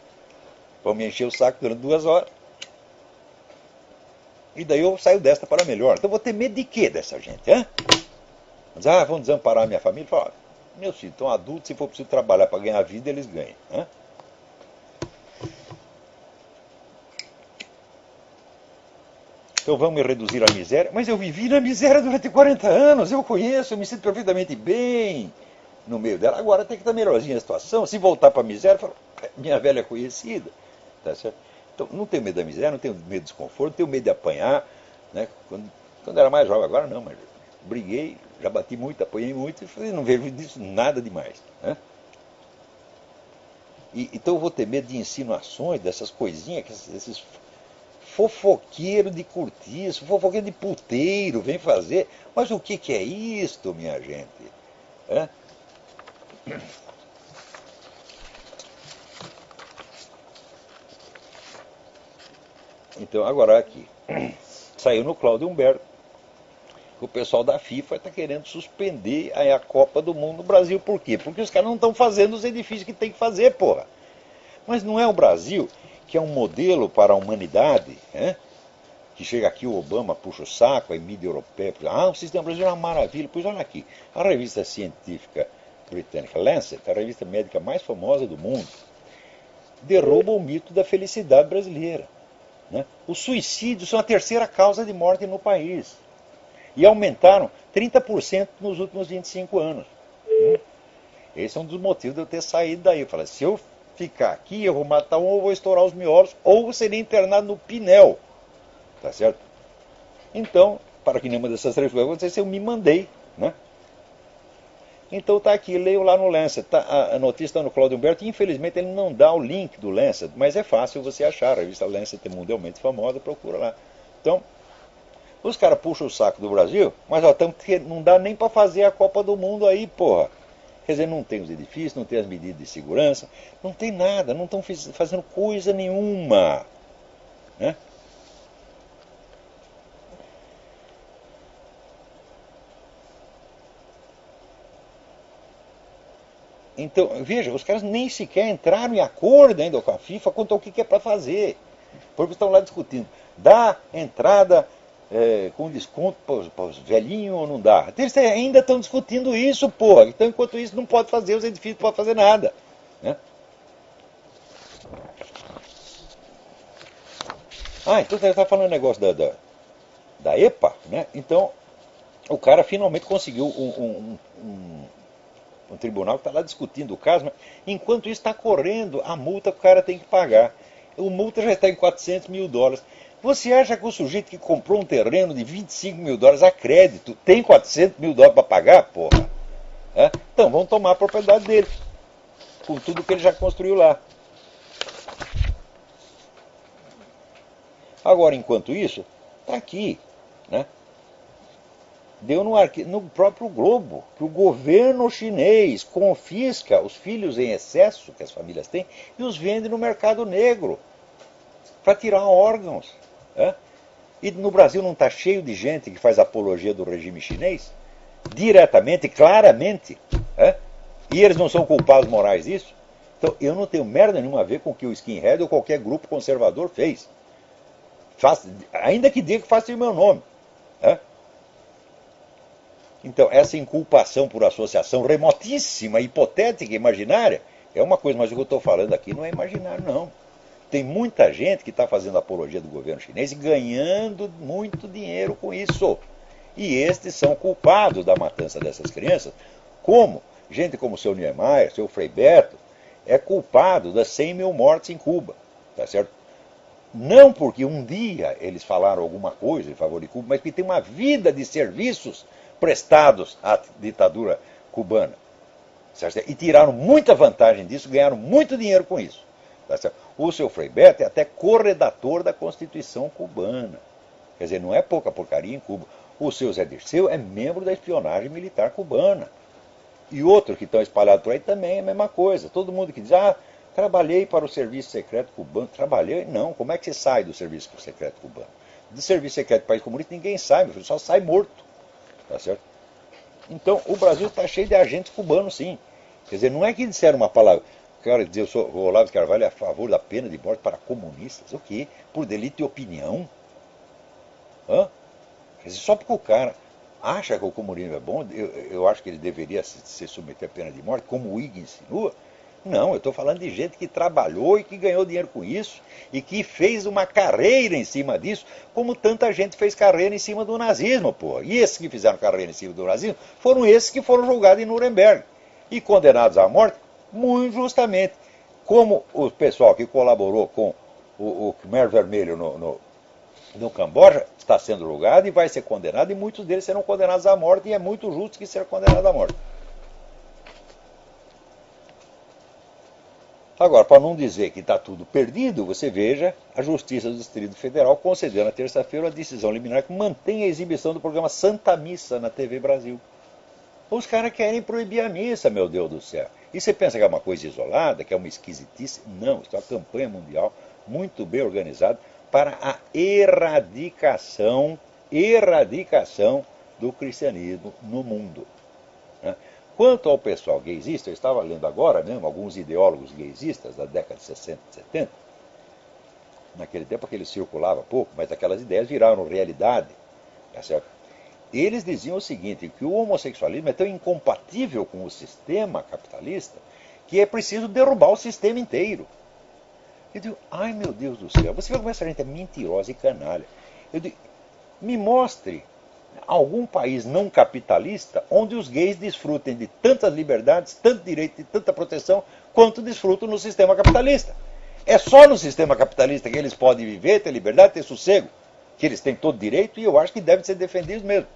Vão me encher o saco durante 2 horas. E daí eu saio desta para melhor. Então eu vou ter medo de quê dessa gente? Mas, vão desamparar a minha família? Fala, Meus filhos estão adultos, se for preciso trabalhar para ganhar vida, eles ganham. Né? Então vamos reduzir a miséria. Mas eu vivi na miséria durante 40 anos, eu conheço, eu me sinto perfeitamente bem no meio dela. Agora tem que estar melhorzinha a situação. Se voltar para a miséria, falo, minha velha conhecida. Tá certo? Então não tenho medo da miséria, não tenho medo do desconforto, não tenho medo de apanhar. Né? Quando era mais jovem, agora não, mas briguei, já bati muito, apanhei muito, e falei, não vejo disso nada demais. Né? Então eu vou ter medo de insinuações, dessas coisinhas, esses fofoqueiro de cortiço, fofoqueiro de puteiro, vem fazer. Mas o que é isto, minha gente? É? Então, agora aqui. Saiu no Cláudio Humberto que o pessoal da FIFA está querendo suspender a Copa do Mundo no Brasil. Por quê? Porque os caras não estão fazendo os edifícios que tem que fazer, porra. Mas não é o Brasil, que é um modelo para a humanidade, né? Que chega aqui, o Obama puxa o saco, a mídia europeia, o sistema brasileiro é uma maravilha. Pois olha aqui, a revista científica britânica Lancet, a revista médica mais famosa do mundo, derruba o mito da felicidade brasileira. Né? Os suicídios são a terceira causa de morte no país. E aumentaram 30% nos últimos 25 anos. Esse é um dos motivos de eu ter saído daí. Eu falei, se eu ficar aqui, eu vou matar um, ou vou estourar os miolos, ou seria internado no Pinel. Tá certo? Então, para que nenhuma dessas três coisas acontecesse, eu me mandei. Né? Então está aqui, leio lá no Lancet. A notícia está no Cláudio Humberto. Infelizmente ele não dá o link do Lancet, mas é fácil você achar. A revista Lancet é mundialmente famosa, procura lá. Então, os caras puxam o saco do Brasil, mas ó, não dá nem para fazer a Copa do Mundo aí, porra. Quer dizer, não tem os edifícios, não tem as medidas de segurança, não tem nada, não estão fazendo coisa nenhuma. Né? Então, veja, os caras nem sequer entraram em acordo ainda com a FIFA quanto ao que é para fazer. Porque estão lá discutindo. Dá entrada com desconto para os velhinhos ou não dá? Eles ainda estão discutindo isso, porra. Então, enquanto isso, não pode fazer, os edifícios não podem fazer nada. Né? Então você está falando negócio da EPA, né? Então, o cara finalmente conseguiu um tribunal que está lá discutindo o caso, mas enquanto isso está correndo a multa que o cara tem que pagar. O multa já está em $400 mil. Você acha que o sujeito que comprou um terreno de $25 mil a crédito tem $400 mil para pagar, porra? Então vamos tomar a propriedade dele, com tudo que ele já construiu lá. Agora, enquanto isso, está aqui, né? Deu no próprio Globo que o governo chinês confisca os filhos em excesso que as famílias têm e os vende no mercado negro para tirar órgãos. E no Brasil não está cheio de gente que faz apologia do regime chinês? Diretamente, claramente. E eles não são culpados morais disso? Então eu não tenho merda nenhuma a ver com o que o skinhead ou qualquer grupo conservador fez. Ainda que diga que faça o meu nome. Então, essa inculpação por associação remotíssima, hipotética, imaginária, é uma coisa, mas o que eu estou falando aqui não é imaginário, não. Tem muita gente que está fazendo apologia do governo chinês e ganhando muito dinheiro com isso. E estes são culpados da matança dessas crianças, como gente como o seu Niemeyer, seu Frei Beto, é culpado das 100 mil mortes em Cuba. Tá certo? Não porque um dia eles falaram alguma coisa em favor de Cuba, mas porque tem uma vida de serviços prestados à ditadura cubana. Certo? E tiraram muita vantagem disso, ganharam muito dinheiro com isso. Tá certo? O seu Frei Beto é até corredator da Constituição cubana. Quer dizer, não é pouca porcaria em Cuba. O seu Zé Dirceu é membro da espionagem militar cubana. E outros que estão espalhados por aí também é a mesma coisa. Todo mundo que diz, trabalhei para o serviço secreto cubano. Trabalhei? Não. Como é que você sai do serviço secreto cubano? Do serviço secreto do país comunista ninguém sai, meu filho, só sai morto. Tá certo? Então, o Brasil está cheio de agentes cubanos, sim. Quer dizer, não é que disseram uma palavra. Quero dizer, eu sou o Olavo de Carvalho é a favor da pena de morte para comunistas. O quê? Por delito de opinião? Quer dizer, só porque o cara acha que o comunismo é bom, eu acho que ele deveria se submeter à pena de morte, como o Ig insinua. Não, eu estou falando de gente que trabalhou e que ganhou dinheiro com isso e que fez uma carreira em cima disso, como tanta gente fez carreira em cima do nazismo, pô. E esses que fizeram carreira em cima do nazismo foram esses que foram julgados em Nuremberg e condenados à morte, muito justamente. Como o pessoal que colaborou com o Khmer Vermelho no Camboja está sendo julgado e vai ser condenado, e muitos deles serão condenados à morte, e é muito justo que seja condenado à morte. Agora, para não dizer que está tudo perdido, você veja a Justiça do Distrito Federal concedeu na terça-feira a decisão liminar que mantém a exibição do programa Santa Missa na TV Brasil. Os caras querem proibir a missa, meu Deus do céu. E você pensa que é uma coisa isolada, que é uma esquisitice? Não, isso é uma campanha mundial muito bem organizada para a erradicação do cristianismo no mundo. Quanto ao pessoal gaysista, eu estava lendo agora mesmo alguns ideólogos gaysistas da década de 60 e 70. Naquele tempo aquele circulava pouco, mas aquelas ideias viraram realidade. Tá certo? Eles diziam o seguinte, que o homossexualismo é tão incompatível com o sistema capitalista que é preciso derrubar o sistema inteiro. Eu digo, ai meu Deus do céu, você vê como essa gente é mentirosa e canalha. Eu digo, me mostre algum país não capitalista onde os gays desfrutem de tantas liberdades, tanto direito e tanta proteção quanto desfrutam no sistema capitalista. É só no sistema capitalista que eles podem viver, ter liberdade, ter sossego, que eles têm todo direito, e eu acho que devem ser defendidos mesmo.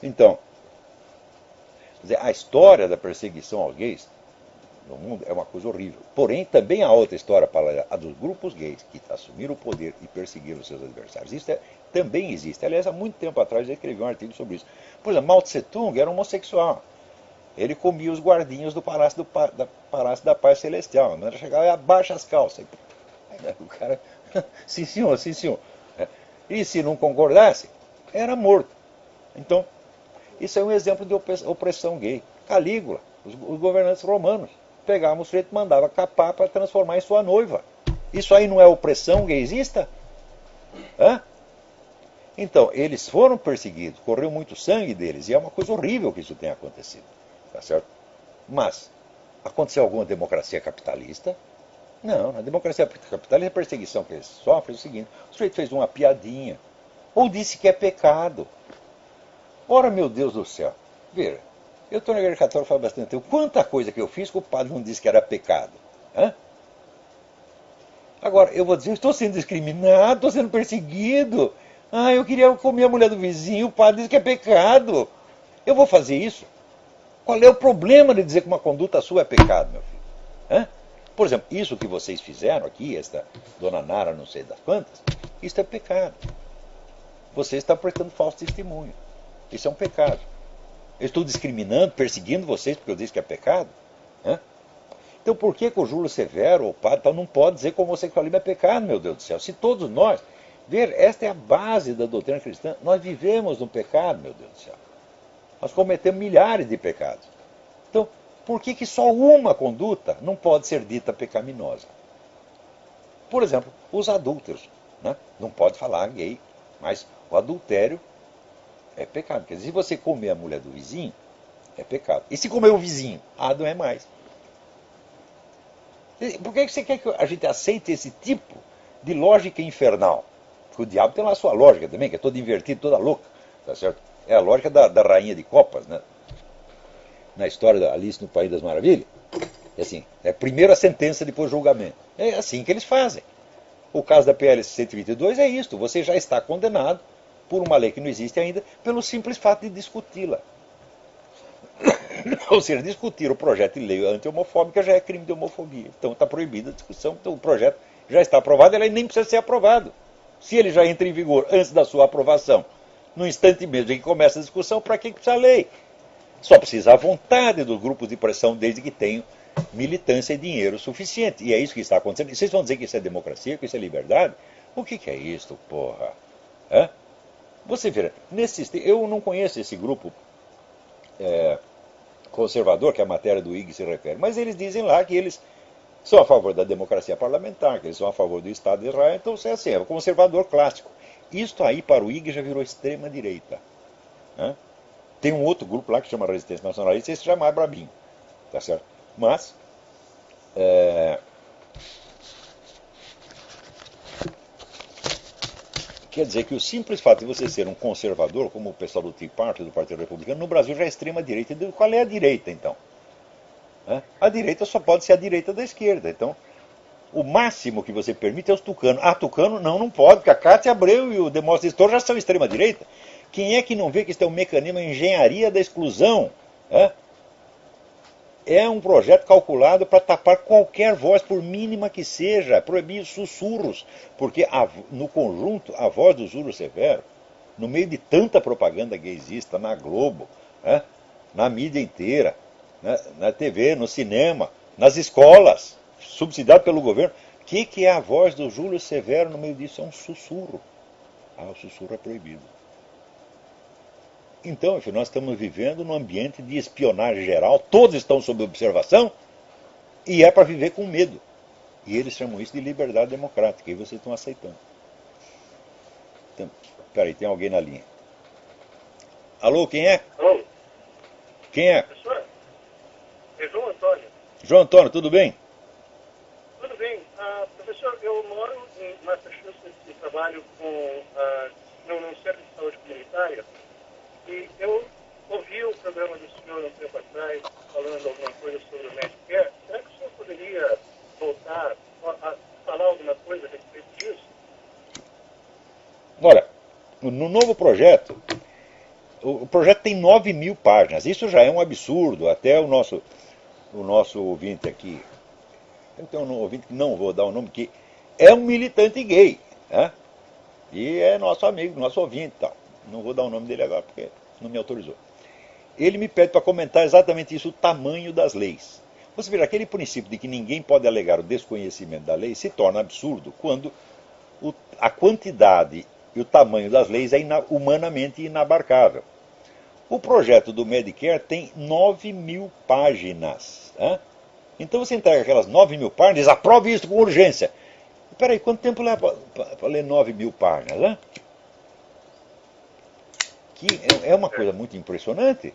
Então, a história da perseguição aos gays no mundo é uma coisa horrível. Porém, também há outra história paralela, a dos grupos gays que assumiram o poder e perseguiram os seus adversários. Isso também existe. Aliás, há muito tempo atrás eu escrevi um artigo sobre isso. Por exemplo, Mao Tse Tung era homossexual. Ele comia os guardinhos do Palácio da Paz Celestial. Ele chegava e abaixa as calças. O cara, sim senhor, sim senhor. E se não concordasse, era morto. Então, isso é um exemplo de opressão gay. Calígula, os governantes romanos, pegavam o sujeito e mandavam capar para transformar em sua noiva. Isso aí não é opressão gaysista? Então, eles foram perseguidos, correu muito sangue deles, e é uma coisa horrível que isso tenha acontecido. Tá certo? Mas, aconteceu alguma democracia capitalista? Não, na democracia capitalista a perseguição que eles sofrem é o seguinte, o sujeito fez uma piadinha, ou disse que é pecado. Ora, meu Deus do céu, veja, eu estou na igreja católica faz bastante tempo, quanta coisa que eu fiz que o padre não disse que era pecado. Agora, eu vou dizer, eu estou sendo discriminado, estou sendo perseguido. Eu queria comer a mulher do vizinho, o padre diz que é pecado. Eu vou fazer isso? Qual é o problema de dizer que uma conduta sua é pecado, meu filho? Por exemplo, isso que vocês fizeram aqui, esta dona Nara não sei das quantas, isso é pecado. Você está prestando falso testemunho. Isso é um pecado. Eu estou discriminando, perseguindo vocês porque eu disse que é pecado? Então por que o Júlio Severo, o padre, não pode dizer que o homossexualismo é pecado, meu Deus do céu? Se todos nós, esta é a base da doutrina cristã, nós vivemos no pecado, meu Deus do céu. Nós cometemos milhares de pecados. Então, por que só uma conduta não pode ser dita pecaminosa? Por exemplo, os adúlteros. Não pode falar gay, mas o adultério é pecado. Quer dizer, se você comer a mulher do vizinho, é pecado. E se comer o vizinho? Não é mais. Por que você quer que a gente aceite esse tipo de lógica infernal? Porque o diabo tem lá a sua lógica também, que é toda invertida, toda louca. Tá certo? É a lógica da rainha de copas, né? Na história da Alice no País das Maravilhas. É assim, é primeiro a sentença, depois o julgamento. É assim que eles fazem. O caso da PL 122 é isto. Você já está condenado por uma lei que não existe ainda, pelo simples fato de discuti-la. Ou seja, discutir o projeto de lei anti-homofóbica já é crime de homofobia. Então está proibida a discussão, então o projeto já está aprovado, ele nem precisa ser aprovado. Se ele já entra em vigor antes da sua aprovação, no instante mesmo em que começa a discussão, para que precisa a lei? Só precisa a vontade dos grupos de pressão, desde que tenham militância e dinheiro suficiente. E é isso que está acontecendo. E vocês vão dizer que isso é democracia, que isso é liberdade? O que é isso, porra? Você vê, eu não conheço esse grupo conservador, que a matéria do IG se refere, mas eles dizem lá que eles são a favor da democracia parlamentar, que eles são a favor do Estado de Israel, então é assim, é o conservador clássico. Isto aí para o IG já virou extrema-direita. Né? Tem um outro grupo lá que chama Resistência Nacionalista, esse já é mais brabinho, tá certo? Mas, quer dizer que o simples fato de você ser um conservador, como o pessoal do Tea Party, do Partido Republicano, no Brasil já é extrema-direita. Qual é a direita, então? A direita só pode ser a direita da esquerda. Então, o máximo que você permite é os tucanos. Ah, tucano não pode, porque a Cátia Abreu e o Demóstenes Torres já são extrema-direita. Quem é que não vê que isso é um mecanismo de engenharia da exclusão? É um projeto calculado para tapar qualquer voz, por mínima que seja, proibir sussurros, porque no conjunto, a voz do Júlio Severo, no meio de tanta propaganda gaysista na Globo, na mídia inteira, na TV, no cinema, nas escolas, subsidiado pelo governo, o que é a voz do Júlio Severo no meio disso? É um sussurro. O sussurro é proibido. Então, enfim, nós estamos vivendo num ambiente de espionagem geral, todos estão sob observação, e é para viver com medo. E eles chamam isso de liberdade democrática, e vocês estão aceitando. Então, peraí, tem alguém na linha. Alô, quem é? Alô? Quem é? Professor? É João Antônio. João Antônio, tudo bem? Tudo bem. Professor, eu moro em Massachusetts e trabalho num centro de saúde comunitária. E eu ouvi o programa do senhor um tempo atrás, falando alguma coisa sobre o Medicare. Será que o senhor poderia voltar a falar alguma coisa a respeito disso? Olha, no novo projeto, o projeto tem 9.000 páginas. Isso já é um absurdo. Até o nosso ouvinte aqui, tem um ouvinte que não vou dar o nome, que é um militante gay. E é nosso amigo, nosso ouvinte e tal. Não vou dar o nome dele agora porque não me autorizou. Ele me pede para comentar exatamente isso, o tamanho das leis. Você veja, aquele princípio de que ninguém pode alegar o desconhecimento da lei se torna absurdo quando a quantidade e o tamanho das leis é humanamente inabarcável. O projeto do Medicare tem 9.000 páginas. Então você entrega aquelas 9.000 páginas e diz, aprove isso com urgência. Espera aí, quanto tempo leva para ler 9.000 páginas? Que é uma coisa muito impressionante.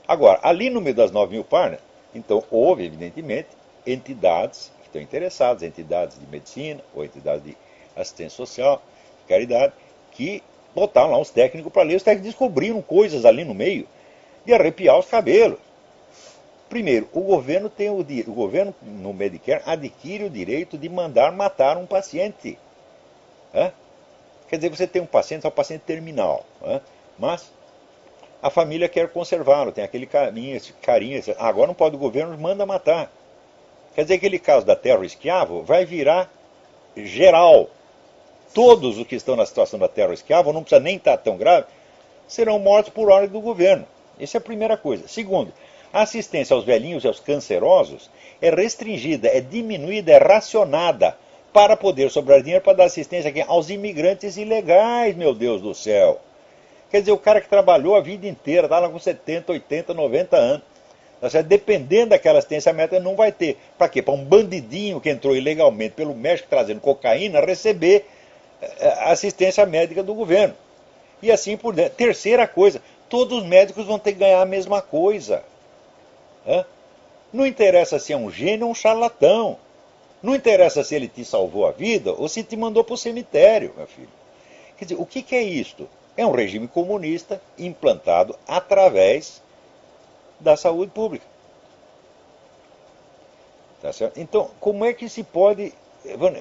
Agora, ali no meio das 9.000 páginas, então houve, evidentemente, entidades que estão interessadas, entidades de medicina, ou entidades de assistência social, caridade, que botaram lá uns técnicos para ler. Os técnicos descobriram coisas ali no meio de arrepiar os cabelos. Primeiro, o governo no Medicare adquire o direito de mandar matar um paciente. Quer dizer, você tem um paciente, é um paciente terminal. Mas a família quer conservá-lo, tem aquele carinho, agora não pode, o governo manda matar. Quer dizer, aquele caso da terra escravo vai virar geral. Todos os que estão na situação da terra escravo, não precisa nem estar tão grave, serão mortos por ordem do governo. Essa é a primeira coisa. Segundo, a assistência aos velhinhos e aos cancerosos é restringida, é diminuída, é racionada, para poder sobrar dinheiro para dar assistência aos imigrantes ilegais, meu Deus do céu. Quer dizer, o cara que trabalhou a vida inteira, está lá com 70, 80, 90 anos. Dependendo daquela assistência médica, não vai ter. Para quê? Para um bandidinho que entrou ilegalmente pelo México trazendo cocaína, receber assistência médica do governo. E assim por diante. Terceira coisa, todos os médicos vão ter que ganhar a mesma coisa. Não interessa se é um gênio ou um charlatão. Não interessa se ele te salvou a vida ou se te mandou para o cemitério, meu filho. Quer dizer, o que é isto? É um regime comunista implantado através da saúde pública. Tá certo? Então, como é que se pode...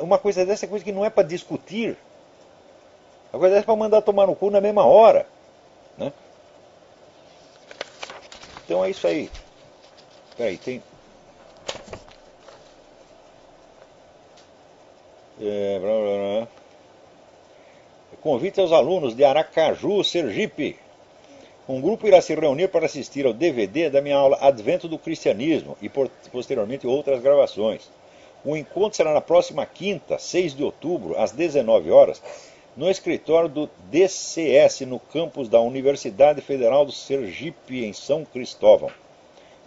Uma coisa dessa é coisa que não é para discutir. Uma coisa dessa é para mandar tomar no cu na mesma hora. Então é isso aí. Peraí, tem... Convite aos alunos de Aracaju, Sergipe. Um grupo irá se reunir para assistir ao DVD da minha aula Advento do Cristianismo e posteriormente outras gravações. O encontro será na próxima quinta, 6 de outubro, às 19 horas, no escritório do DCS, no campus da Universidade Federal do Sergipe, em São Cristóvão.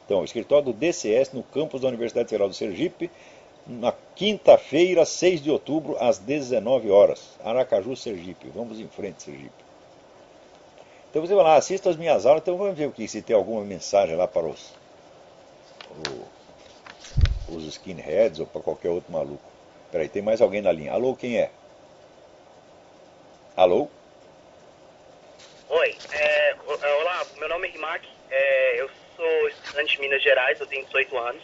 Então, o escritório do DCS, no campus da Universidade Federal do Sergipe, na quinta-feira, 6 de outubro, às 19 horas. Aracaju, Sergipe. Vamos em frente, Sergipe. Então você vai lá, assista as minhas aulas, então vamos ver o que, se tem alguma mensagem lá para os skinheads ou para qualquer outro maluco. Peraí, tem mais alguém na linha. Alô, quem é? Alô? Oi, olá, meu nome é Rimac, eu sou estudante de Minas Gerais, eu tenho 18 anos,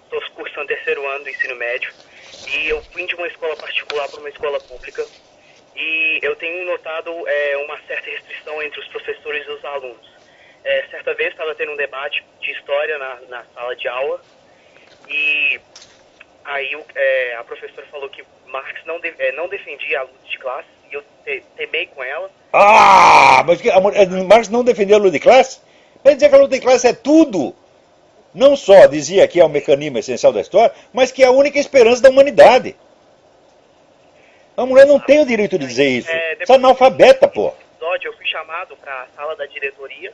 estou cursando terceiro ano do ensino médio e eu vim de uma escola particular para uma escola pública e eu tenho notado uma certa restrição entre os professores e os alunos. Certa vez estava tendo um debate de história na sala de aula e aí a professora falou que Marx não defendia a luta de classes e eu temei com ela. Ah, mas Marx não defendeu a luta de classe? Ele dizia que a luta de classe é tudo. Não só dizia que é o mecanismo essencial da história, mas que é a única esperança da humanidade. A mulher não tem o direito de dizer isso. Você é analfabeta, pô. Eu fui chamado para a sala da diretoria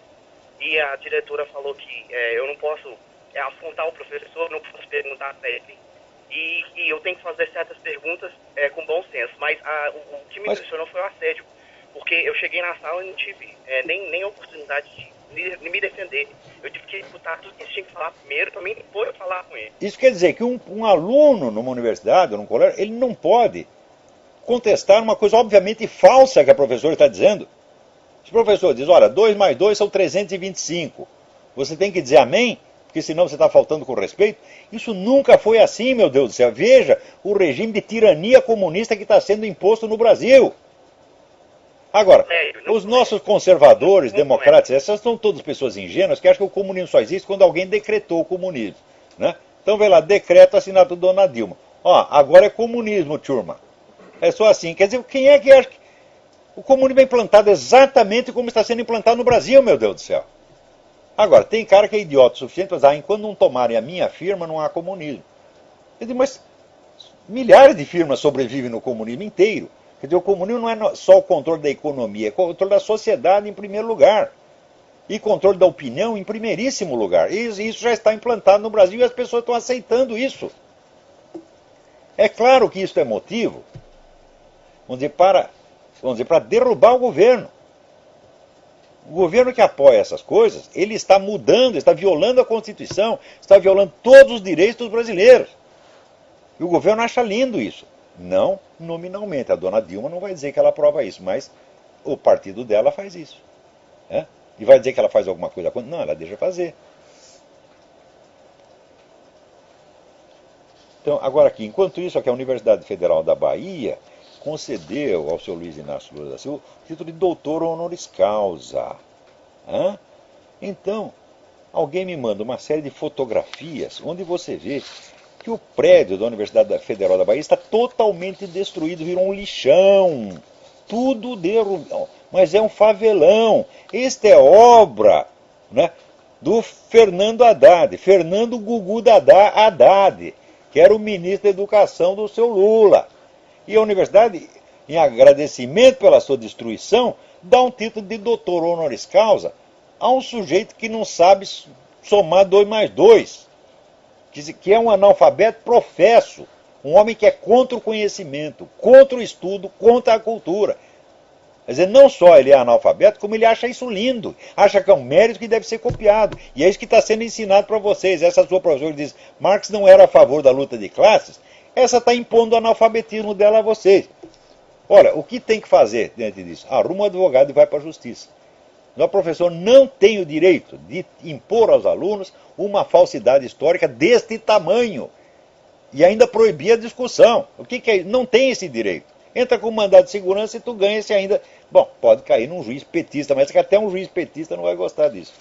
e a diretora falou que eu não posso afrontar o professor, não posso perguntar para ele. E eu tenho que fazer certas perguntas com bom senso. Mas o que me impressionou foi o assédio. Porque eu cheguei na sala e não tive nem oportunidade de me defender. Eu tive que escutar tudo que eles tinham que falar primeiro, também depois eu falar com ele. Isso quer dizer que um aluno numa universidade ou num colégio, ele não pode contestar uma coisa obviamente falsa que a professora está dizendo. Se o professor diz, olha, 2 mais 2 são 325, você tem que dizer amém, porque senão você está faltando com respeito. Isso nunca foi assim, meu Deus do céu. Veja o regime de tirania comunista que está sendo imposto no Brasil. Agora, os nossos conservadores, democratas, essas são todas pessoas ingênuas que acham que o comunismo só existe quando alguém decretou o comunismo. Né? Então, vê lá, decreto assinado por Dona Dilma. Ó, agora é comunismo, turma. É só assim. Quer dizer, quem é que acha que o comunismo é implantado exatamente como está sendo implantado no Brasil, meu Deus do céu? Agora, tem cara que é idiota o suficiente para dizer, enquanto não tomarem a minha firma, não há comunismo. Eu digo, mas milhares de firmas sobrevivem no comunismo inteiro. Quer dizer, o comunismo não é só o controle da economia, é o controle da sociedade em primeiro lugar. E controle da opinião em primeiríssimo lugar. E isso já está implantado no Brasil e as pessoas estão aceitando isso. É claro que isso é motivo, vamos dizer, para derrubar o governo. O governo que apoia essas coisas, ele está mudando, está violando a Constituição, está violando todos os direitos dos brasileiros. E o governo acha lindo isso. Não nominalmente. A dona Dilma não vai dizer que ela aprova isso, mas o partido dela faz isso. Né? E vai dizer que ela faz alguma coisa contra? Não, ela deixa fazer. Então, agora aqui, enquanto isso, aqui a Universidade Federal da Bahia concedeu ao seu Luiz Inácio Lula da Silva o título de doutor honoris causa. Então, alguém me manda uma série de fotografias onde você vê que o prédio da Universidade Federal da Bahia está totalmente destruído, virou um lixão. Tudo derrubado. Mas é um favelão. Esta é obra, né, do Fernando Haddad, Fernando Gugu Haddad, que era o ministro da Educação do seu Lula. E a universidade, em agradecimento pela sua destruição, dá um título de doutor honoris causa a um sujeito que não sabe somar 2 mais 2. Que é um analfabeto professo, um homem que é contra o conhecimento, contra o estudo, contra a cultura. Quer dizer, não só ele é analfabeto, como ele acha isso lindo, acha que é um mérito que deve ser copiado. E é isso que está sendo ensinado para vocês. Essa sua professora que diz Marx não era a favor da luta de classes, essa está impondo o analfabetismo dela a vocês. Olha, o que tem que fazer diante disso? Arruma um advogado e vai para a justiça. O professor não tem o direito de impor aos alunos uma falsidade histórica deste tamanho e ainda proibir a discussão. O que é isso? Não tem esse direito. Entra com mandado de segurança e tu ganha esse ainda. Bom, pode cair num juiz petista, mas até um juiz petista não vai gostar disso.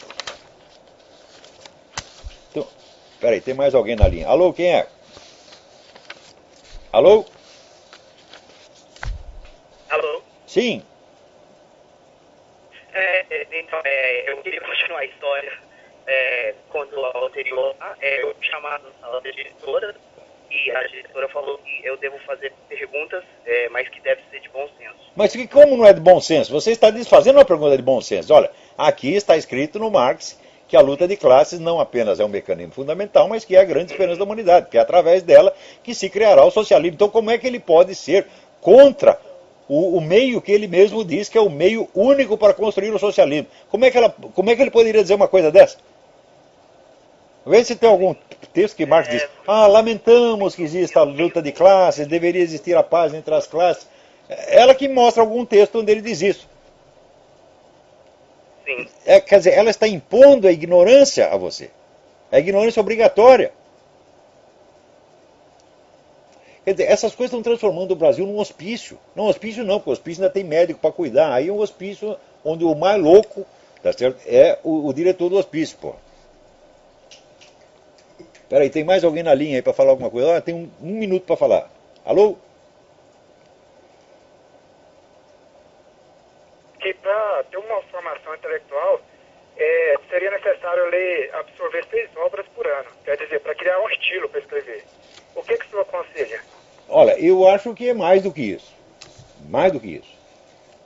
Então, peraí, tem mais alguém na linha. Alô, quem é? Alô? Alô? Sim. Então, eu queria continuar a história quando ao anterior. Eu fui chamado na sala da diretora e a diretora falou que eu devo fazer perguntas, mas que deve ser de bom senso. Mas como não é de bom senso? Você está desfazendo uma pergunta de bom senso. Olha, aqui está escrito no Marx que a luta de classes não apenas é um mecanismo fundamental, mas que é a grande esperança da humanidade, que é através dela que se criará o socialismo. Então como é que ele pode ser contra o meio que ele mesmo diz que é o meio único para construir o socialismo. Como é que ele poderia dizer uma coisa dessa? Vê se tem algum texto que Marx diz: lamentamos que exista a luta de classes, deveria existir a paz entre as classes. Ela que mostra algum texto onde ele diz isso. Sim. Quer dizer, ela está impondo a ignorância a você. A ignorância obrigatória. Quer dizer, essas coisas estão transformando o Brasil num hospício. Não hospício não, porque o hospício ainda tem médico para cuidar. Aí é um hospício onde o mais louco, tá certo, é o diretor do hospício, pô. Peraí, tem mais alguém na linha aí para falar alguma coisa? Tem um minuto para falar. Alô? Que para ter uma formação intelectual seria necessário absorver 6 obras por ano. Quer dizer, para criar um estilo para escrever. O que o senhor aconselha? Olha, eu acho que é mais do que isso. Mais do que isso.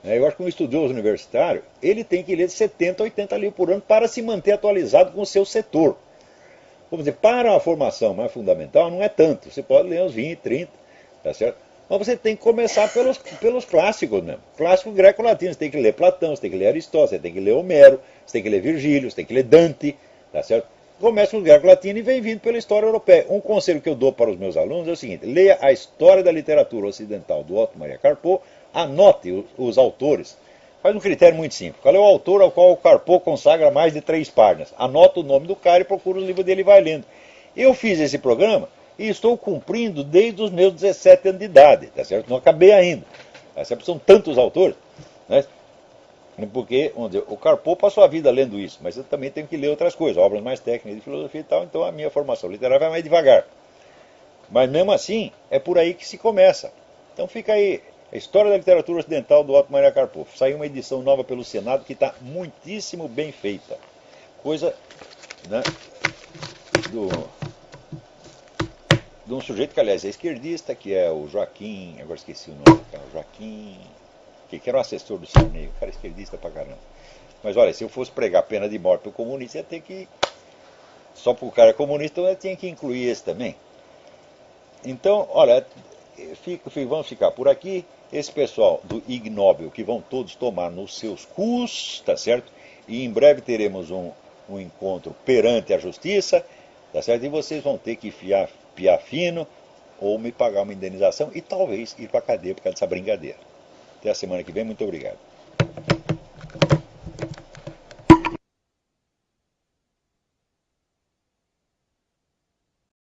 Eu acho que um estudioso universitário, ele tem que ler 70, 80 livros por ano para se manter atualizado com o seu setor. Vamos dizer, para a formação mais fundamental não é tanto. Você pode ler uns 20, 30, tá certo? Mas você tem que começar pelos clássicos mesmo. Clássico greco-latino. Você tem que ler Platão, você tem que ler Aristóteles, você tem que ler Homero, você tem que ler Virgílio, você tem que ler Dante, tá certo? Começa com o greco-latino e vem vindo pela história europeia. Um conselho que eu dou para os meus alunos é o seguinte: leia a história da literatura ocidental do Otto Maria Carpo, anote os autores. Faz um critério muito simples. Qual é o autor ao qual o Carpo consagra mais de 3 páginas? Anota o nome do cara e procura os livros dele e vai lendo. Eu fiz esse programa e estou cumprindo desde os meus 17 anos de idade, tá certo? Não acabei ainda. Tá certo? São tantos autores, né? Porque o Carpo passou a vida lendo isso, mas eu também tenho que ler outras coisas, obras mais técnicas de filosofia e tal, então a minha formação literária vai mais devagar. Mas mesmo assim, é por aí que se começa. Então fica aí, a História da Literatura Ocidental do Otto Maria Carpo. Saiu uma edição nova pelo Senado que está muitíssimo bem feita. Coisa, né, de um sujeito que, aliás, é esquerdista, que é o Joaquim, agora esqueci o nome, o Joaquim, que era o assessor do Sarney, o cara esquerdista pra caramba. Mas olha, se eu fosse pregar pena de morte pro comunista, ia ter que, só porque o cara é comunista, eu tinha que incluir esse também. Então, olha, vamos ficar por aqui. Esse pessoal do Ig Nobel, que vão todos tomar nos seus cus, tá certo? E em breve teremos um encontro perante a justiça, tá certo? E vocês vão ter que piar fino, ou me pagar uma indenização e talvez ir para a cadeia por causa dessa brincadeira. Até a semana que vem, muito obrigado.